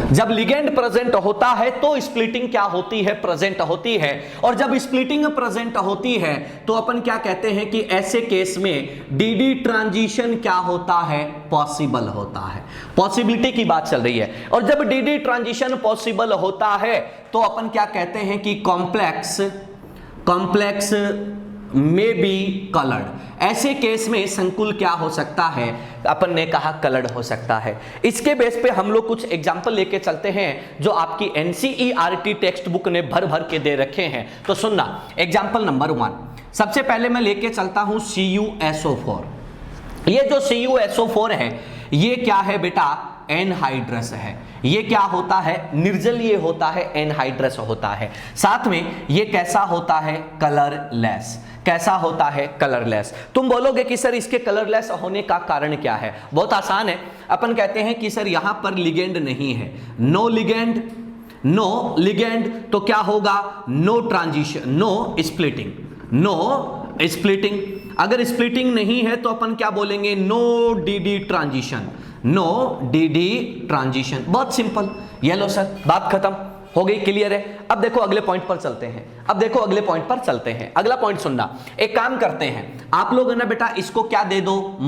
जब लिगेंड प्रेजेंट होता है तो स्प्लिटिंग क्या होती है, प्रेजेंट होती है। और जब स्प्लिटिंग प्रेजेंट होती है तो अपन क्या कहते हैं कि ऐसे केस में डी ट्रांजिशन क्या होता है, पॉसिबल होता है। पॉसिबिलिटी की बात चल रही है। और जब डी ट्रांजिशन पॉसिबल होता है तो अपन क्या कहते हैं कि कॉम्प्लेक्स में बी कलर्ड। ऐसे केस में संकुल क्या हो सकता है, अपन ने कहा कलर्ड हो सकता है। इसके बेस पे हम लोग कुछ एग्जांपल लेके चलते हैं जो आपकी एनसीईआरटी टेक्स्ट बुक ने भर भर के दे रखे हैं। तो सुनना, एग्जांपल नंबर 1 सबसे पहले मैं लेके चलता हूं CuSO4। ये जो CuSO4 है ये क्या है बेटा, एनहाइड्रस है। ये क्या होता है, निर्जल ये होता है, एनहाइड्रस होता है। साथ में ये कैसा होता है, कलरलेस। कैसा होता है, कलरलेस। तुम बोलोगे कि सर इसके कलरलेस होने का कारण क्या है, बहुत आसान है। अपन कहते हैं कि सर यहां पर लिगेंड नहीं है, नो लिगेंड तो क्या होगा, नो ट्रांजिशन, नो स्प्लिटिंग। अगर स्प्लिटिंग नहीं है तो अपन क्या बोलेंगे, नो डी ट्रांजिशन, बहुत सिंपल। ये लो सर, बात खत्म हो गई, क्लियर है। अब देखो अगले पॉइंट पर चलते हैं। अगला पॉइंट सुनना। एक काम करते हैं, आप लोग ना बेटा इसको क्या दे दो,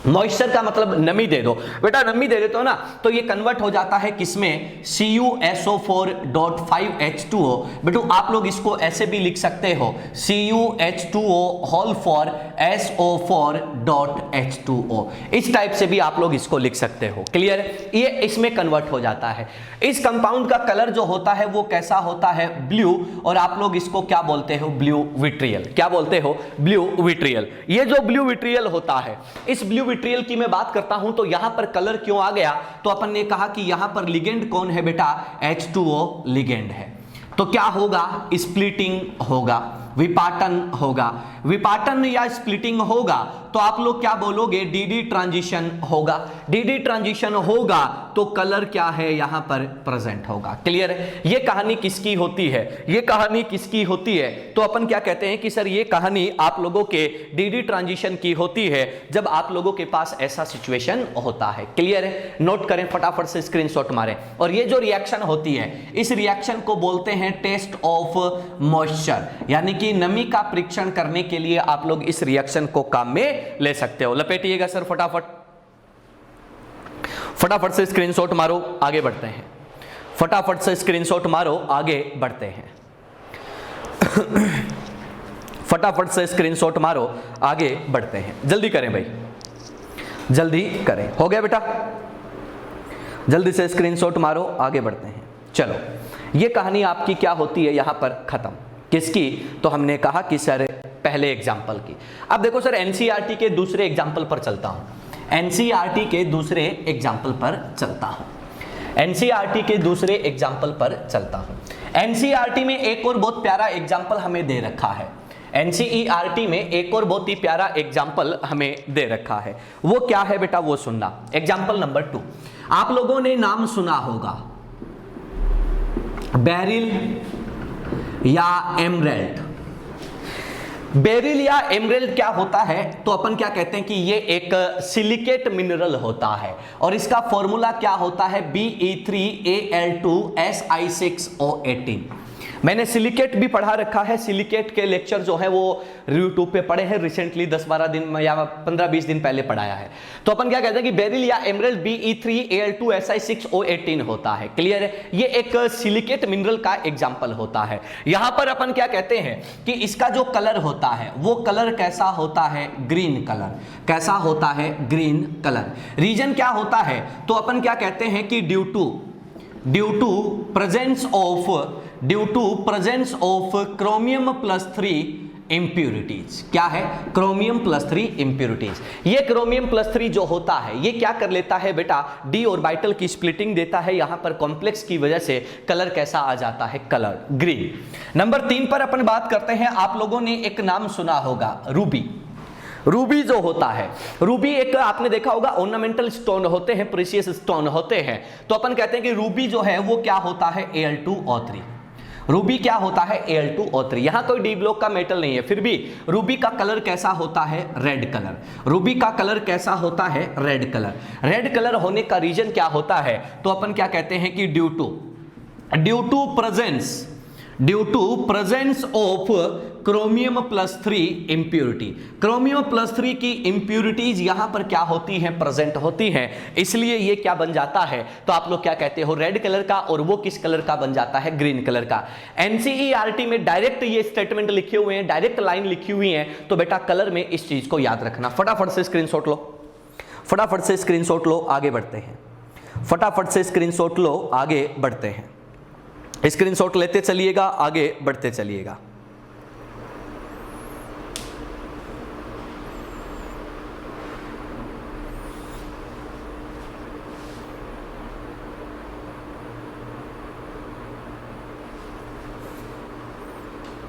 मॉइस्चर का मतलब नमी दे दो बेटा। नमी दे देते हो ना तो ये कन्वर्ट हो जाता है किसमें, CuSO4.5H2O। बेटू आप लोग इसको ऐसे भी लिख सकते हो, CuH2O/SO4.H2O। इस टाइप से भी आप लोग इसको लिख सकते हो, क्लियर है। ये इसमें कन्वर्ट हो जाता है। इस कंपाउंड का कलर जो होता है वो कैसा होता है, ब्लू। और आप लोग इसको क्या बोलते हो, ब्लू विट्रियल। क्या बोलते हो, ब्लू विट्रियल। ये जो ब्लू विट्रियल होता है, इस ब्लू विट्रियल की मैं बात करता हूं तो यहां पर कलर क्यों आ गया, तो अपन ने कहा कि यहां पर लिगेंड कौन है बेटा, H2O लिगेंड है। तो क्या होगा, स्प्लिटिंग होगा, विपाटन या स्प्लिटिंग होगा तो आप लोग क्या बोलोगे, डी ट्रांजिशन होगा। डी ट्रांजिशन होगा तो कलर क्या है, यहां पर प्रेजेंट होगा, क्लियर है। ये कहानी किसकी होती है, तो अपन क्या कहते हैं कि सर ये कहानी आप लोगों के डी ट्रांजिशन की होती है जब आप लोगों के पास ऐसा सिचुएशन होता है, क्लियर है। नोट करें, फटाफट से स्क्रीनशॉट मारें। और ये जो रिएक्शन होती है, इस रिएक्शन को बोलते हैं टेस्ट ऑफ मॉइस्चर, यानी कि नमी का परीक्षण करने के लिए आप लोग इस रिएक्शन को काम में ले सकते हो। लपेटिएगा सर फटाफट से स्क्रीनशॉट मारो, आगे बढ़ते हैं। जल्दी करें भाई, जल्दी करें। हो गया बेटा, जल्दी से स्क्रीनशॉट मारो, आगे बढ़ते हैं। चलो, ये कहानी आपकी क्या होती है यहां पर खत्म। किसकी, तो हमने कहा कि सर पहले एग्जाम्पल की। अब देखो सर एनसीईआरटी के दूसरे एग्जाम्पल पर चलता हूं। एनसीईआरटी के दूसरे एग्जाम्पल पर एनसीईआरटी में एक और बहुत प्यारा एग्जाम्पल हमें दे रखा है। एनसीईआरटी में एक और बहुत ही प्यारा एग्जाम्पल हमें दे रखा है। वो क्या है बेटा, वो सुनना। एग्जाम्पल नंबर 2, आप लोगों ने नाम सुना होगा बेरिल या एमरेल्ड। बेरिल या एमरेल्ड क्या होता है, तो अपन क्या कहते हैं कि ये एक सिलिकेट मिनरल होता है और इसका फॉर्मूला क्या होता है, Be3Al2Si6O18। मैंने सिलिकेट भी पढ़ा रखा है। सिलिकेट के लेक्चर जो है वो यूट्यूब पे पढ़े हैं रिसेंटली, 10-12 दिन में या 15-20 दिन पहले पढ़ाया है। तो अपन क्या कहते हैं कि बेरिल या एमरेल्ड Be3Al2Si6O18 होता है, क्लियर है। ये एक सिलिकेट मिनरल का एग्जाम्पल होता है। यहां पर अपन क्या कहते हैं कि इसका जो कलर होता है वो कलर कैसा होता है, ग्रीन कलर। कैसा होता है, ग्रीन कलर। रीजन क्या होता है, तो अपन क्या कहते हैं कि due to presence of chromium+3 impurities. क्या है, chromium+3 इंप्यूरिटीज। ये chromium+3 जो होता है ये क्या कर लेता है बेटा, डी ऑर्बिटल की स्प्लिटिंग देता है। यहां पर कॉम्प्लेक्स की वजह से कलर कैसा आ जाता है, कलर ग्रीन। नंबर 3 पर अपन बात करते हैं। आप लोगों ने एक नाम सुना होगा, रूबी जो होता है, रूबी एक आपने देखा होगा ऑर्नामेंटल स्टोन होते हैं, प्रीशियस स्टोन होते हैं। तो अपन कहते हैं कि रूबी जो है वो क्या होता है, Al2O3। रूबी क्या होता है, Al2O3। यहां कोई डी ब्लॉक का मेटल नहीं है, फिर भी रूबी का कलर कैसा होता है, रेड कलर। रूबी का कलर कैसा होता है, रेड कलर। रेड कलर होने का रीजन क्या होता है, तो अपन क्या कहते हैं कि due to presence of chromium plus 3 impurity. Chromium plus 3 की इंप्यूरिटीज यहां पर क्या होती हैं, प्रेजेंट होती हैं, इसलिए ये क्या बन जाता है, तो आप लोग क्या कहते हो, रेड कलर का, और वो किस कलर का बन जाता है, ग्रीन कलर का। एनसीईआरटी में डायरेक्ट ये स्टेटमेंट लिखे हुए हैं, डायरेक्ट लाइन लिखी हुई है, तो बेटा कलर में इस चीज को याद रखना। फटाफट से स्क्रीनशॉट लो, फटाफट से स्क्रीनशॉट लो, आगे बढ़ते हैं। फटाफट से स्क्रीनशॉट लो, आगे बढ़ते हैं। स्क्रीनशॉट लेते चलिएगा, आगे बढ़ते चलिएगा।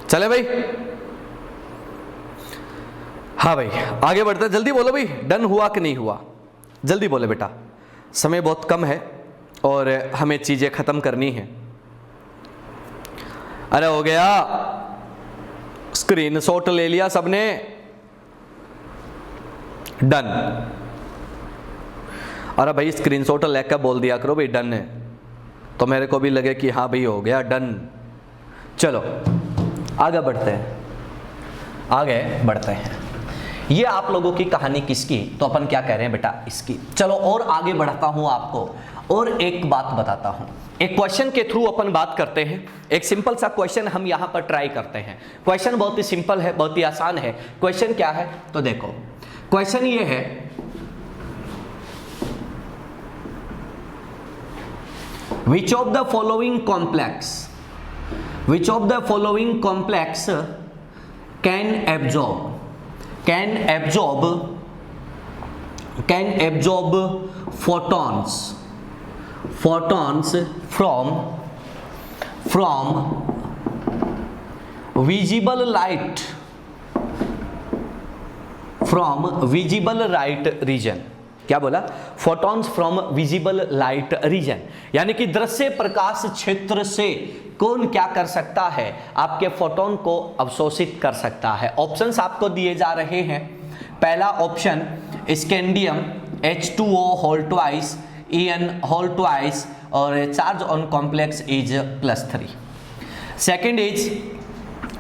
चले भाई, हाँ भाई आगे बढ़ते, जल्दी बोलो भाई, डन हुआ कि नहीं हुआ, जल्दी बोले बेटा, समय बहुत कम है और हमें चीजें खत्म करनी है। अरे हो गया, स्क्रीनशॉट ले लिया सबने, डन। अरे भाई स्क्रीनशॉट लेकर बोल दिया करो भाई डन है, तो मेरे को भी लगे कि हाँ भाई हो गया डन। चलो आगे बढ़ते हैं, आगे बढ़ते हैं। ये आप लोगों की कहानी किसकी, तो अपन क्या कह रहे हैं बेटा, इसकी। चलो और आगे बढ़ता हूं, आपको और एक बात बताता हूं। एक क्वेश्चन के थ्रू अपन बात करते हैं। एक सिंपल सा क्वेश्चन हम यहां पर ट्राई करते हैं। क्वेश्चन बहुत ही सिंपल है, बहुत ही आसान है। क्वेश्चन क्या है, तो देखो क्वेश्चन ये है, which of the following complex can absorb photons from visible light region। क्या बोला, photons from visible light region, यानी कि दृश्य प्रकाश क्षेत्र से कौन क्या कर सकता है, आपके फोटोन को अवशोषित कर सकता है। ऑप्शंस आपको दिए जा रहे हैं। पहला option scandium H2O whole twice, En whole twice, और charge on complex is +3। Second is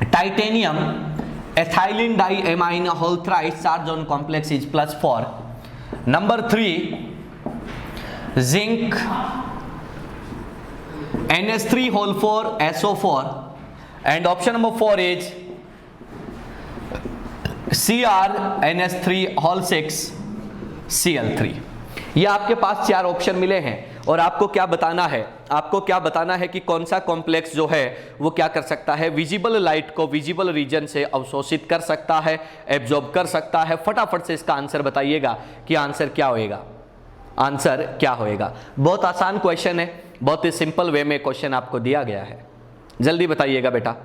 titanium ethylene diamine whole thrice, charge on complex is +4। Number 3, zinc NH3 whole 4 SO4, and option number 4 is Cr NH3 whole 6 Cl3। ये आपके पास 4 option मिले हैं और आपको क्या बताना है, आपको क्या बताना है कि कौन सा कॉम्प्लेक्स जो है वो क्या कर सकता है, विजिबल लाइट को विजिबल रीजन से अवशोषित कर सकता है, एब्जॉर्ब कर सकता है। फटाफट से इसका आंसर बताइएगा कि आंसर क्या होएगा, आंसर क्या होएगा। बहुत आसान क्वेश्चन है, बहुत ही सिंपल वे में क्वेश्चन आपको दिया गया है, जल्दी बताइएगा बेटा।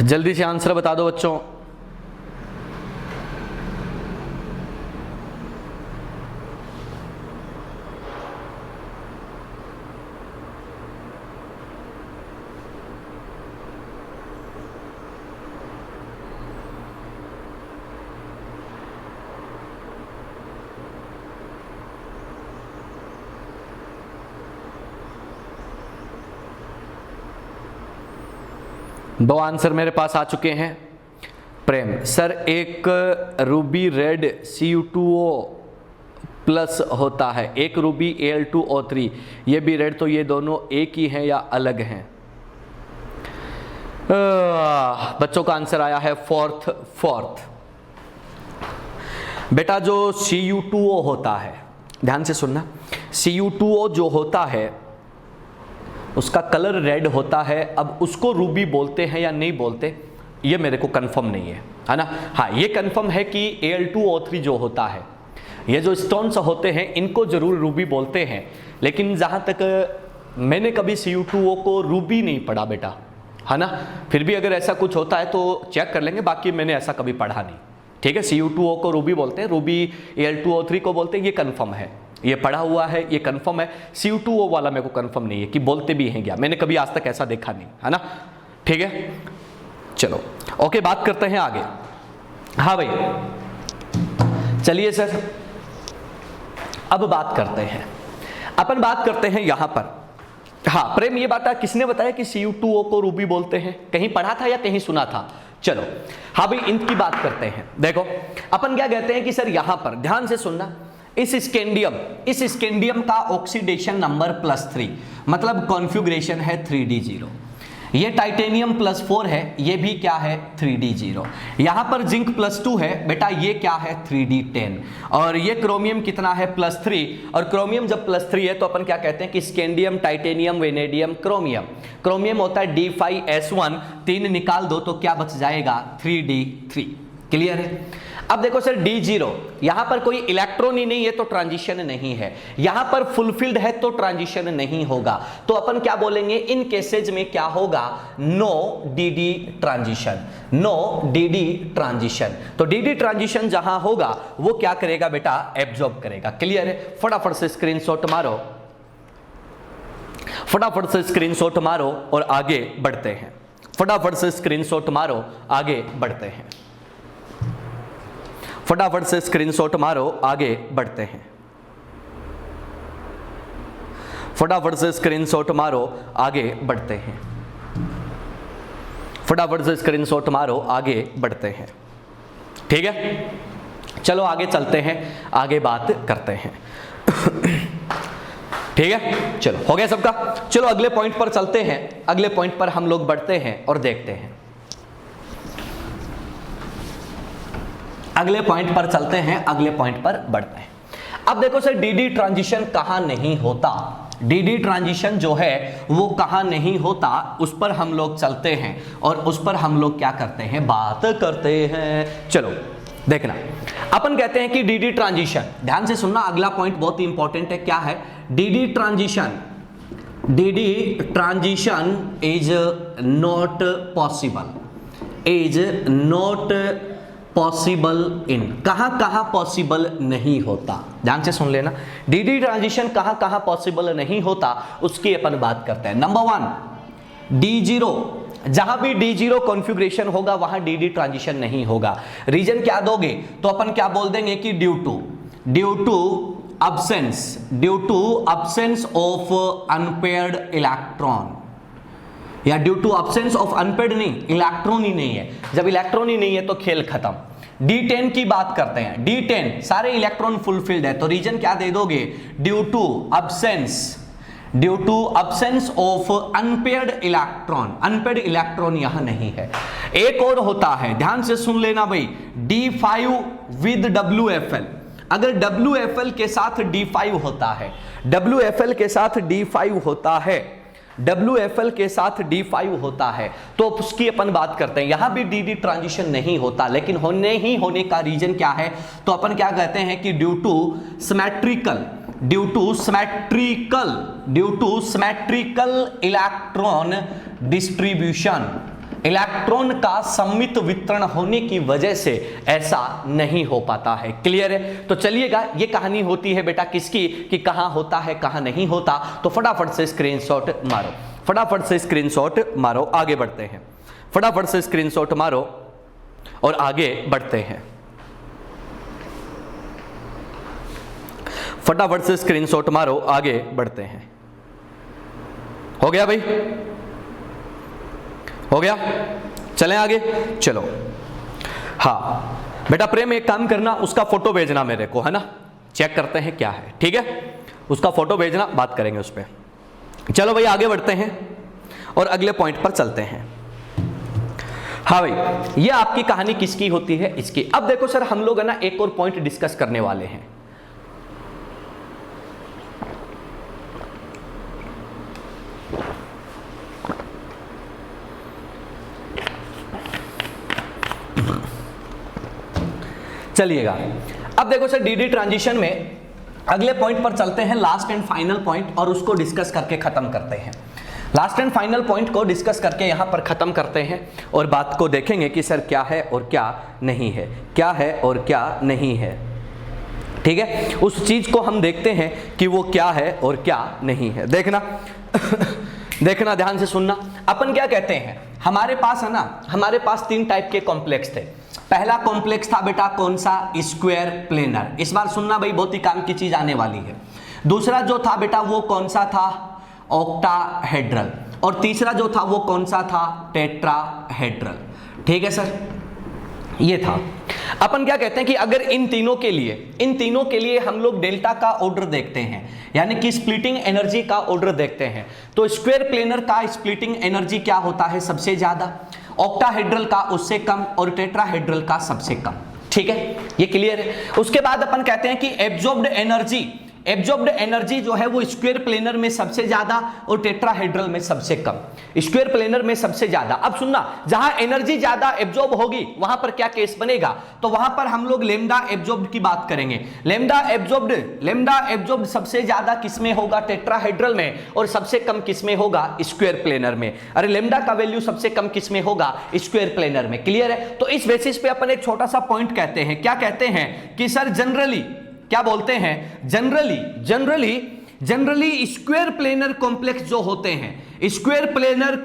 जल्दी से आंसर बता दो बच्चों। दो आंसर मेरे पास आ चुके हैं। प्रेम सर, एक रूबी रेड Cu2O प्लस होता है, एक रूबी Al2O3, ये भी रेड, तो ये दोनों एक ही हैं या अलग हैं? बच्चों का आंसर आया है फोर्थ। बेटा जो Cu2O होता है, ध्यान से सुनना, Cu2O जो होता है उसका कलर रेड होता है। अब उसको रूबी बोलते हैं या नहीं बोलते ये मेरे को कंफर्म नहीं है, है ना। हाँ ये कंफर्म है कि Al2O3 जो होता है ये जो स्टोन्स होते हैं इनको जरूर रूबी बोलते हैं, लेकिन जहाँ तक मैंने कभी Cu2O को रूबी नहीं पढ़ा बेटा, है ना। फिर भी अगर ऐसा कुछ होता है तो चेक कर लेंगे, बाकी मैंने ऐसा कभी पढ़ा नहीं, ठीक है। Cu2O को रूबी बोलते हैं, रूबी Al2O3 को बोलते हैं, ये कन्फर्म है, ये पढ़ा हुआ है, ये कन्फर्म है। Cu2O वाला मेरे को कन्फर्म नहीं है कि बोलते भी हैं क्या, मैंने कभी आज तक ऐसा देखा नहीं, है ना, ठीक है। चलो ओके, बात करते हैं आगे। हाँ भाई, चलिए सर, अब बात करते हैं, अपन बात करते हैं यहां पर। हाँ प्रेम, ये बात किसने बताया कि Cu2O को रूबी बोलते हैं, कहीं पढ़ा था या कहीं सुना था? चलो हाँ भाई, इनकी बात करते हैं। देखो अपन क्या कहते हैं कि सर यहां पर ध्यान से सुनना, इस स्कैंडियम का ऑक्सीडेशन नंबर +3, मतलब कॉन्फ़िगरेशन है 3D0। ये टाइटेनियम +4 है, ये भी क्या है 3D0। यहां पर जिंक +2 है बेटा, ये क्या है 3D10। और ये क्रोमियम कितना है +3, और क्रोमियम जब +3 है तो अपन क्या कहते हैं कि scandium, titanium, vanadium, chromium. Chromium होता है D5S1, 3 निकाल दो तो क्या बच जाएगा 3D3। क्लियर है? अब देखो सर D0, यहां पर कोई इलेक्ट्रॉन ही नहीं है तो ट्रांजिशन नहीं है, यहां पर फुलफिल्ड है तो ट्रांजिशन नहीं होगा, तो अपन क्या बोलेंगे इन केसेज में क्या होगा, no DD transition, no DD transition. तो DD ट्रांजिशन जहां होगा वो क्या करेगा बेटा, एब्जॉर्ब करेगा। क्लियर है? फटाफट से स्क्रीनशॉट मारो, फटाफट से स्क्रीनशॉट मारो और आगे बढ़ते हैं, फटाफट से स्क्रीनशॉट मारो, आगे बढ़ते हैं, फटाफट से स्क्रीनशॉट मारो, आगे बढ़ते हैं, फटाफट से स्क्रीनशॉट मारो, आगे बढ़ते हैं, फटाफट से स्क्रीनशॉट मारो, आगे बढ़ते हैं। ठीक है, चलो आगे चलते हैं, आगे बात करते हैं। ठीक है, चलो हो गया सबका। चलो अगले पॉइंट पर चलते हैं, अगले पॉइंट पर हम लोग बढ़ते हैं और देखते हैं, अगले पॉइंट पर चलते हैं, अगले पॉइंट पर बढ़ते हैं। अब देखो सर DD ट्रांजिशन कहां नहीं होता, DD ट्रांजिशन जो है वो कहां नहीं होता, उस पर हम लोग चलते हैं और उस पर हम लोग क्या करते हैं, बात करते हैं। चलो देखना, अपन कहते हैं कि DD ट्रांजिशन, ध्यान से सुनना, अगला पॉइंट बहुत ही इंपॉर्टेंट है। क्या है? DD transition, DD transition is not possible, is not possible in, कहां कहां पॉसिबल नहीं होता, ध्यान से सुन लेना। DD ट्रांजिशन कहां कहां पॉसिबल नहीं होता उसकी अपन बात करते हैं। नंबर 1 D0, जहां भी D0 कॉन्फ़िगरेशन होगा वहां DD ट्रांजिशन नहीं होगा। रीजन क्या दोगे तो अपन क्या बोल देंगे कि due to absence of unpaired electron, या due to absence of unpaired नहीं, इलेक्ट्रॉन ही नहीं है। जब इलेक्ट्रॉन ही नहीं है तो खेल खत्म। D10 की बात करते हैं, D10 सारे इलेक्ट्रॉन फुलफिल्ड है, तो रीजन क्या दे दोगे, due to absence of unpaired electron, unpaired electron यहां नहीं है। एक और होता है, ध्यान से सुन लेना भाई, D5 विद WFL, अगर WFL के साथ D5 होता है, WFL के साथ D5 होता है, WFL के साथ D5 होता है तो उसकी अपन बात करते हैं। यहां भी DD ट्रांजिशन नहीं होता, लेकिन होने का रीजन क्या है, तो अपन क्या कहते हैं कि due two symmetrical electron distribution, electron का सम्मित वितरण होने की वजह से ऐसा नहीं हो पाता है। क्लियर है? तो चलिएगा, ये कहानी होती है बेटा किसकी, कि कहां होता है कहां नहीं होता। तो फटाफट से स्क्रीनशॉट मारो, फटाफट से स्क्रीनशॉट मारो, आगे बढ़ते हैं, फटाफट से स्क्रीनशॉट मारो और आगे बढ़ते हैं, फटाफट से स्क्रीनशॉट मारो, आगे बढ़ते हैं। हो गया भाई, हो गया, चलें आगे। चलो हाँ बेटा प्रेम, एक काम करना, उसका फोटो भेजना मेरे को, है ना, चेक करते हैं क्या है। ठीक है, उसका फोटो भेजना, बात करेंगे उस पर। चलो भाई आगे बढ़ते हैं और अगले पॉइंट पर चलते हैं। हाँ भाई, ये आपकी कहानी किसकी होती है, इसकी। अब देखो सर, हम लोग है ना एक और पॉइंट डिस्कस करने वाले हैं। चलिएगा, अब देखो सर डी ट्रांजिशन में अगले पॉइंट पर चलते हैं, लास्ट एंड फाइनल पॉइंट, और उसको डिस्कस करके खत्म करते हैं। लास्ट एंड फाइनल पॉइंट को डिस्कस करके यहां पर खत्म करते हैं और बात को देखेंगे कि सर क्या है और क्या नहीं है, क्या है और क्या नहीं है। ठीक है, उस चीज को हम देखते हैं कि वो क्या है और क्या नहीं है। देखना देखना, ध्यान से सुनना। अपन क्या कहते हैं, हमारे पास है ना, हमारे पास 3 टाइप के कॉम्प्लेक्स थे। पहला कॉम्प्लेक्स था बेटा कौन सा, स्क्वायर प्लेनर। इस बार सुनना भाई, बहुत ही काम की चीज आने वाली है। दूसरा जो था बेटा वो कौन सा था, ऑक्टाहेड्रल। और तीसरा जो था वो कौन सा था, टेट्राहेड्रल। ठीक है सर, ये था। अपन क्या कहते हैं कि अगर इन तीनों के लिए हम लोग डेल्टा का ऑर्डर देखते हैं, यानी कि स्प्लिटिंग एनर्जी का ऑर्डर देखते हैं, तो स्क्वायर प्लेनर का स्प्लिटिंग एनर्जी क्या होता है, सबसे ज्यादा, ऑक्टाहेड्रल का उससे कम, और टेट्राहेड्रल का सबसे कम। ठीक है, ये क्लियर है। उसके बाद अपन कहते हैं कि एब्जॉर्ब्ड एनर्जी जो है वो स्क्वायर प्लेनर में सबसे ज्यादा और टेट्राहेड्रल में सबसे कम। स्क्वायर प्लेनर में सबसे ज्यादा। अब सुनना, जहां एनर्जी ज्यादा एब्जॉर्ब होगी वहां पर क्या केस बनेगा, तो वहां पर हम लोग लेमडा एब्जॉर्ब्ड की बात करेंगे। लेमडा एब्जॉर्ब्ड सबसे ज्यादा किसमें होगा, टेट्राहेड्रल में, और सबसे कम किसमें होगा, स्क्वायर प्लेनर में। अरे लेमडा का वैल्यू सबसे कम किसमें होगा, स्क्वायर प्लेनर में। क्लियर है। तो इस बेसिस पे अपन एक छोटा सा पॉइंट कहते हैं, क्या कहते हैं कि सर जनरली क्या बोलते हैं, जनरली स्क्वायर प्लेनर कॉम्प्लेक्स जो होते हैं, square planar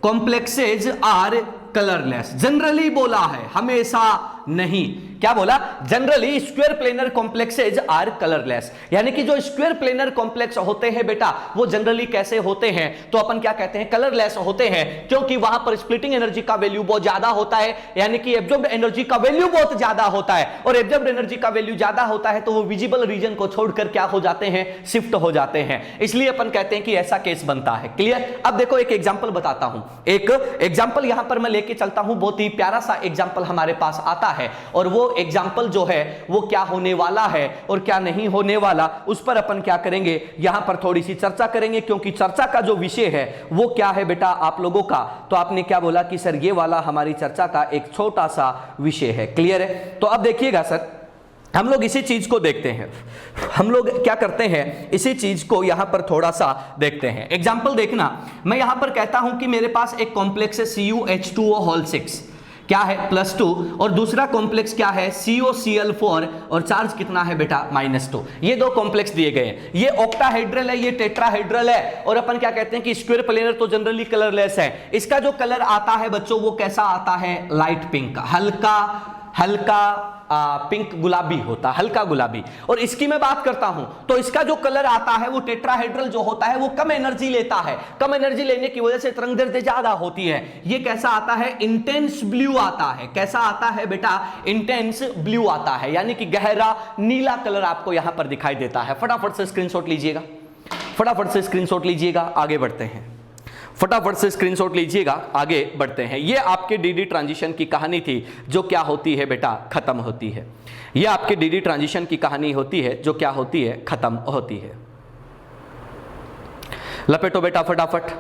complexes are colourless. Generally बोला है, हमेशा नहीं। क्या बोला, generally square planar complexes are colourless, यानी कि जो स्क्वायर प्लेनर कॉम्प्लेक्स होते हैं बेटा वो जनरली कैसे होते हैं, तो अपन क्या कहते हैं, कलरलेस होते हैं, क्योंकि वहां पर स्प्लिटिंग एनर्जी का वैल्यू बहुत ज्यादा होता है, यानी कि एब्जॉर्ब्ड एनर्जी का वैल्यू बहुत ज्यादा होता है, और एब्जॉर्ब्ड एनर्जी का वैल्यू ज्यादा होता है तो वो विजिबल रीजन को छोड़कर क्या हो जाते हैं, शिफ्ट हो जाते हैं। इसलिए अपन कहते हैं कि ऐसा केस बनता है। क्लियर। अब देखो एक एग्जांपल बताता हूं, एक एग्जांपल यहां पर मैं लेके चलता हूं, बहुत ही प्यारा सा एग्जांपल हमारे पास आता है, और वो एग्जाम्पल जो है वो क्या होने वाला है और क्या नहीं होने वाला, उस पर अपन क्या करेंगे, यहां पर थोड़ी सी चर्चा करेंगे, क्योंकि चर्चा का जो विषय है वो क्या है बेटा आप लोगों का, तो आपने क्या बोला कि सर ये वाला हमारी चर्चा का एक छोटा सा विषय है। क्लियर है। तो अब देखिएगा सर, हम लोग इसी चीज को देखते हैं, हम लोग क्या करते हैं, इसी चीज को यहां पर थोड़ा सा देखते हैं। एग्जाम्पल देखना, मैं यहां पर कहता हूं कि मेरे पास एक कॉम्प्लेक्स है CuH2O होल 6, क्या है, +2, और दूसरा कॉम्प्लेक्स क्या है, COCl4, और चार्ज कितना है बेटा, -2। ये दो कॉम्प्लेक्स दिए गए हैं, ये ऑक्टाहेड्रल है, ये टेट्राहेड्रल है, और अपन क्या कहते हैं कि स्क्वायर प्लेनर तो जनरली कलरलेस है। इसका जो कलर आता है बच्चों वो कैसा आता है, लाइट पिंक, हल्का पिंक गुलाबी होता, हल्का गुलाबी। और इसकी मैं बात करता हूं तो इसका जो कलर आता है वो टेट्राहेड्रल जो होता है वो कम एनर्जी लेता है, कम एनर्जी लेने की वजह से तरंगदैर्ध्य ज्यादा होती है। ये कैसा आता है, इंटेंस ब्लू आता है। कैसा आता है बेटा, इंटेंस ब्लू आता है, यानी कि गहरा नीला कलर आपको यहां पर दिखाई देता है। फटाफट से स्क्रीनशॉट लीजिएगा, फटाफट से स्क्रीनशॉट लीजिएगा, आगे बढ़ते हैं, फटाफट से स्क्रीनशॉट लीजिएगा, आगे बढ़ते हैं। ये आपके डीडी ट्रांजिशन की कहानी थी जो क्या होती है बेटा, खत्म होती है। ये आपके डीडी ट्रांजिशन की कहानी होती है जो क्या होती है, खत्म होती है। लपेटो बेटा फटाफट।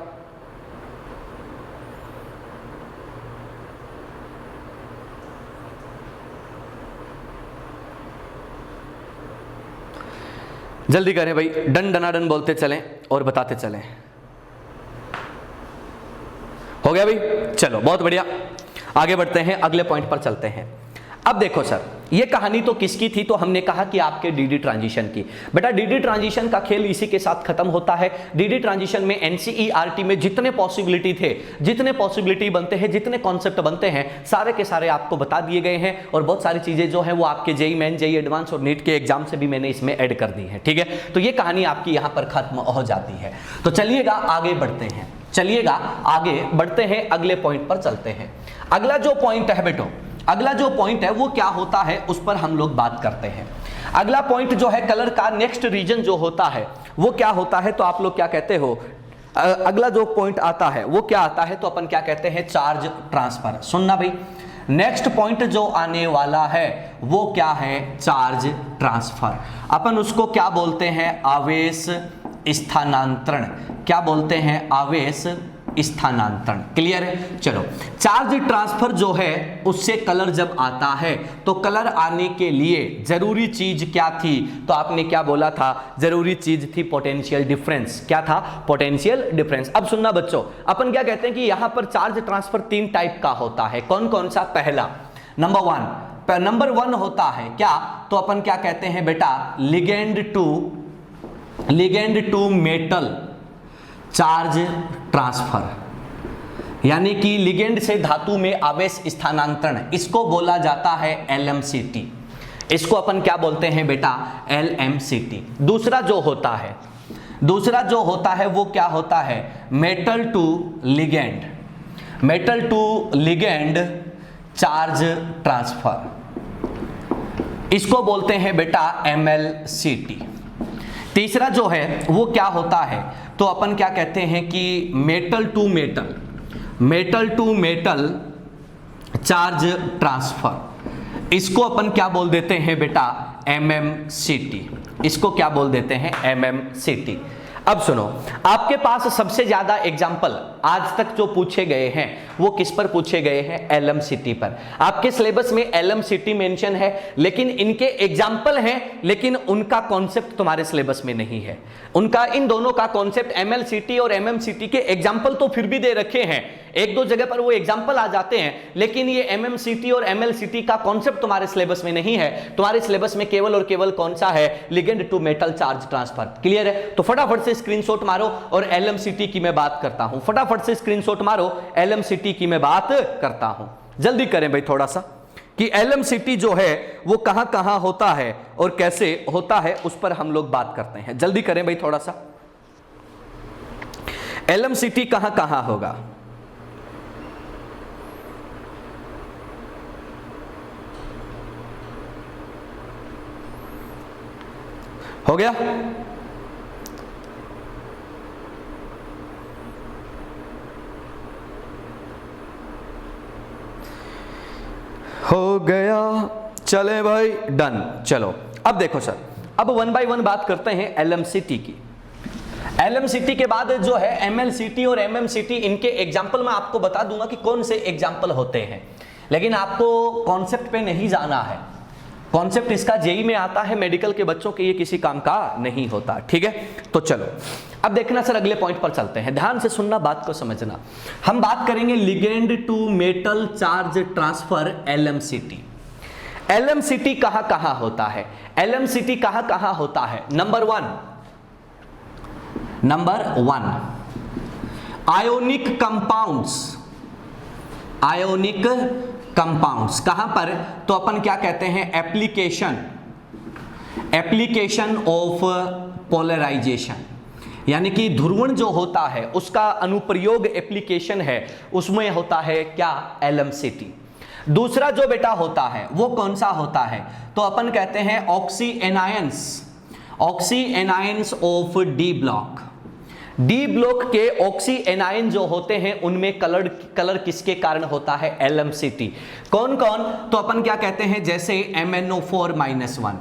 जल्दी करें भाई, डन डनाडन बोलते चलें और बताते चलें। हो गया भाई, चलो बहुत बढ़िया, आगे बढ़ते हैं, अगले पॉइंट पर चलते हैं। अब देखो सर, ये कहानी तो किसकी थी, तो हमने कहा कि आपके डीडी ट्रांजिशन की। बेटा डीडी ट्रांजिशन का खेल इसी के साथ खत्म होता है। डीडी ट्रांजिशन में एनसीईआरटी में जितने पॉसिबिलिटी थे, जितने पॉसिबिलिटी बनते हैं, जितने कॉन्सेप्ट बनते हैं, सारे के सारे आपको बता दिए गए हैं, और बहुत सारी चीजें जो है वो आपके जेई मेन, जेई एडवांस और नीट के एग्जाम से भी मैंने इसमें ऐड कर दी है। ठीक है, तो ये कहानी आपकी यहां पर खत्म हो जाती है। तो चलिएगा आगे बढ़ते हैं, चलिएगा आगे बढ़ते हैं, अगले पॉइंट पर चलते हैं। अगला जो पॉइंट है बेटो, अगला जो पॉइंट है वो क्या होता है, उस पर हम लोग बात करते हैं। अगला पॉइंट जो है कलर का नेक्स्ट रीजन जो होता है वो क्या होता है, तो आप लोग क्या कहते हो, अगला जो पॉइंट आता है वो क्या आता है, तो अपन क्या कहते हैं, चार्ज ट्रांसफर। सुनना भाई, नेक्स्ट पॉइंट जो आने वाला है वो क्या है, चार्ज ट्रांसफर। अपन उसको क्या बोलते हैं, आवेश स्थानांतरण। क्या बोलते हैं, आवेश स्थानांतरण। क्लियर है? चलो, चार्ज ट्रांसफर जो है उससे कलर जब आता है तो कलर आने के लिए जरूरी चीज क्या थी? तो आपने क्या बोला था? जरूरी चीज थी पोटेंशियल डिफरेंस। क्या था? Potential difference. अब सुनना बच्चों, अपन क्या कहते हैं कि यहां पर चार्ज ट्रांसफर 3 टाइप का होता है। कौन कौन सा? पहला, नंबर वन होता है क्या? तो अपन क्या कहते हैं बेटा? Ligand to metal charge transfer, यानी कि लिगेंड से धातु में आवेश स्थानांतरण, इसको बोला जाता है LMCT। इसको अपन क्या बोलते हैं बेटा? LMCT। दूसरा जो होता है वो क्या होता है? Metal to ligand charge transfer, इसको बोलते हैं बेटा MLCT। तीसरा जो है वो क्या होता है? तो अपन क्या कहते हैं कि metal to metal charge transfer, इसको अपन क्या बोल देते हैं बेटा? MMCT। इसको क्या बोल देते हैं? MMCT। अब सुनो, आपके पास सबसे ज्यादा एग्जाम्पल आज तक जो पूछे गए हैं वो किस पर पूछे गए हैं? LMCT पर। आपके सिलेबस में LMCT मेंशन है, लेकिन इनके एग्जाम्पल हैं, लेकिन उनका कॉन्सेप्ट तुम्हारे सिलेबस में नहीं है। उनका, इन दोनों का कॉन्सेप्ट MLCT और MMCT के एग्जाम्पल तो फिर भी दे रखे हैं, एक दो जगह पर वो एग्जाम्पल आ जाते हैं, लेकिन ये MMCT और MLCT का कॉन्सेप्ट तुम्हारे सिलेबस में नहीं है। तुम्हारे सिलेबस में केवल और केवल कौन सा है? Ligand to metal charge transfer. Clear है? तो फटाफट से स्क्रीनशॉट मारो और LMCT की मैं बात करता हूं। फटाफट से स्क्रीनशॉट मारो, LMCT की मैं बात करता हूं। जल्दी करें भाई थोड़ा सा, कि LMCT जो है वो कहां कहां होता है और कैसे होता है, उस पर हम लोग बात करते हैं। जल्दी करें भाई थोड़ा सा, LMCT कहां कहां होगा? हो गया? हो गया, चले भाई, डन। चलो अब देखो सर, अब 1 बाय 1 बात करते हैं LMCT की। LMCT के बाद जो है MLCT और MMCT, इनके एग्जाम्पल मैं आपको बता दूंगा कि कौन से एग्जाम्पल होते हैं, लेकिन आपको कॉन्सेप्ट पे नहीं जाना है। कॉन्सेप्ट इसका जेई में आता है, मेडिकल के बच्चों के ये किसी काम का नहीं होता। ठीक है, तो चलो अब देखना सर, अगले पॉइंट पर चलते हैं। ध्यान से सुनना, बात को समझना। हम बात करेंगे ligand to metal charge transfer LMCT। LMCT कहां कहां होता है? LMCT कहां कहां होता है? नंबर वन आयोनिक कंपाउंड्स कहां पर? तो अपन क्या कहते हैं? एप्लीकेशन ऑफ पोलराइजेशन, यानी कि ध्रुवण जो होता है उसका अनुप्रयोग एप्लीकेशन है, उसमें होता है क्या? LMCT। दूसरा जो बेटा होता है वो कौन सा होता है? तो अपन कहते हैं oxy anions of D block के ऑक्सी एनायन जो होते हैं उनमें कलर किसके कारण होता है? LMCT। कौन कौन? तो अपन क्या कहते हैं, जैसे MnO4-1,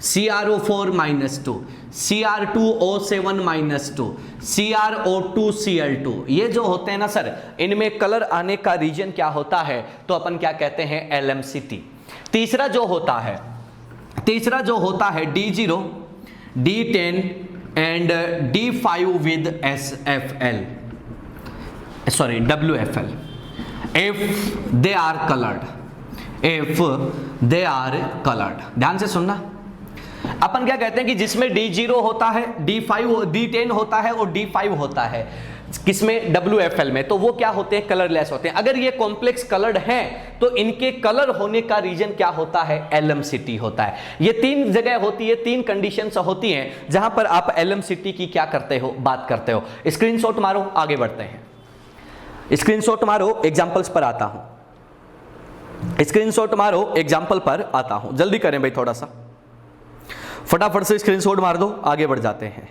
CrO4-2, Cr2O7-2, CrO2Cl2, ये जो होते हैं ना सर, इनमें कलर आने का रीजन क्या होता है? तो अपन क्या कहते हैं? LMCT। तीसरा जो होता है D0, D10 and D5 with WFL, if they are colored। ध्यान से सुनना, अपन क्या कहते हैं कि जिसमें D0 होता है, D10 होता है और D5 होता है, किसमें? WFL में, तो वो क्या होते हैं? कलरलेस होते हैं। अगर ये कॉम्प्लेक्स कलर्ड हैं तो इनके कलर होने का रीजन क्या होता है? LMCT होता है। ये 3 जगह होती है, 3 कंडीशंस होती हैं जहां पर आप LMCT की क्या करते हो? बात करते हो। स्क्रीनशॉट मारो, आगे बढ़ते हैं। स्क्रीनशॉट मारो, एग्जांपल्स पर आता हूं। एग्जांपल पर आता हूं। जल्दी करें भाई थोड़ा सा, फटाफट से स्क्रीनशॉट मार दो, आगे बढ़ जाते हैं।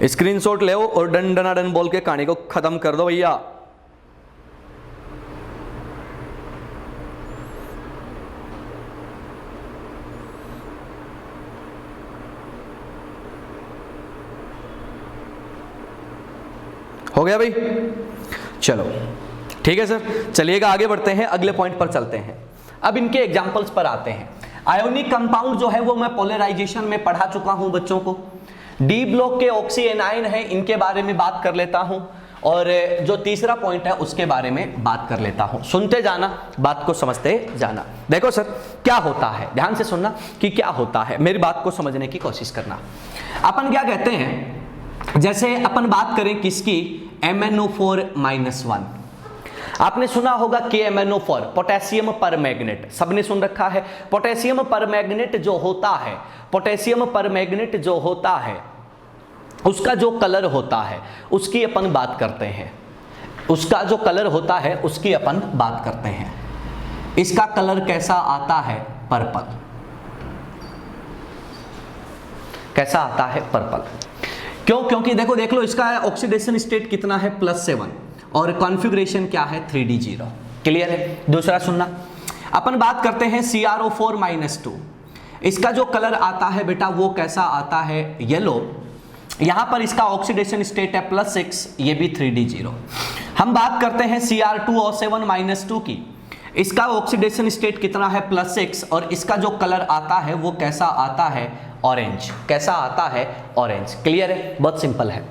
स्क्रीनशॉट ले और डन डना डन बोल के कहानी को खत्म कर दो भैया। हो गया भाई, चलो ठीक है सर, चलिएगा आगे बढ़ते हैं, अगले पॉइंट पर चलते हैं। अब इनके एग्जाम्पल्स पर आते हैं। आयोनिक कंपाउंड जो है वो मैं पोलराइजेशन में पढ़ा चुका हूं बच्चों को। डी ब्लॉक के ऑक्सी एनाइन है, इनके बारे में बात कर लेता हूं, और जो तीसरा पॉइंट है उसके बारे में बात कर लेता हूं। सुनते जाना, बात को समझते जाना। देखो सर क्या होता है, ध्यान से सुनना कि क्या होता है, मेरी बात को समझने की कोशिश करना। अपन क्या कहते हैं, जैसे अपन बात करें किसकी, MnO4-1, आपने सुना होगा KMnO4, पोटेशियम परमैंगनेट, सबने सुन रखा है। पोटेशियम परमैंगनेट जो होता है, पोटेशियम परमैंगनेट जो होता है, उसका जो कलर होता है उसकी अपन बात करते हैं। उसका जो कलर होता है उसकी अपन बात करते हैं। इसका कलर कैसा आता है, पर्पल। कैसा आता है, पर्पल। क्यों, क्योंकि देखो देख लो, इसका ऑक्सीडेशन स्टेट कितना है, +7, और कॉन्फ़िगरेशन क्या है, 3D0। क्लियर है। दूसरा सुनना, अपन बात करते हैं CrO4-2, इसका जो कलर आता है बेटा वो कैसा आता है, येलो। यहां पर इसका ऑक्सीडेशन स्टेट है +6, ये भी 3D0। हम बात करते हैं Cr2O7-2 की, इसका ऑक्सीडेशन स्टेट कितना है, +6, और इसका जो कलर आता है वो कैसा आता है, ऑरेंज। कैसा आता है, ऑरेंज। क्लियर है, बहुत सिंपल है।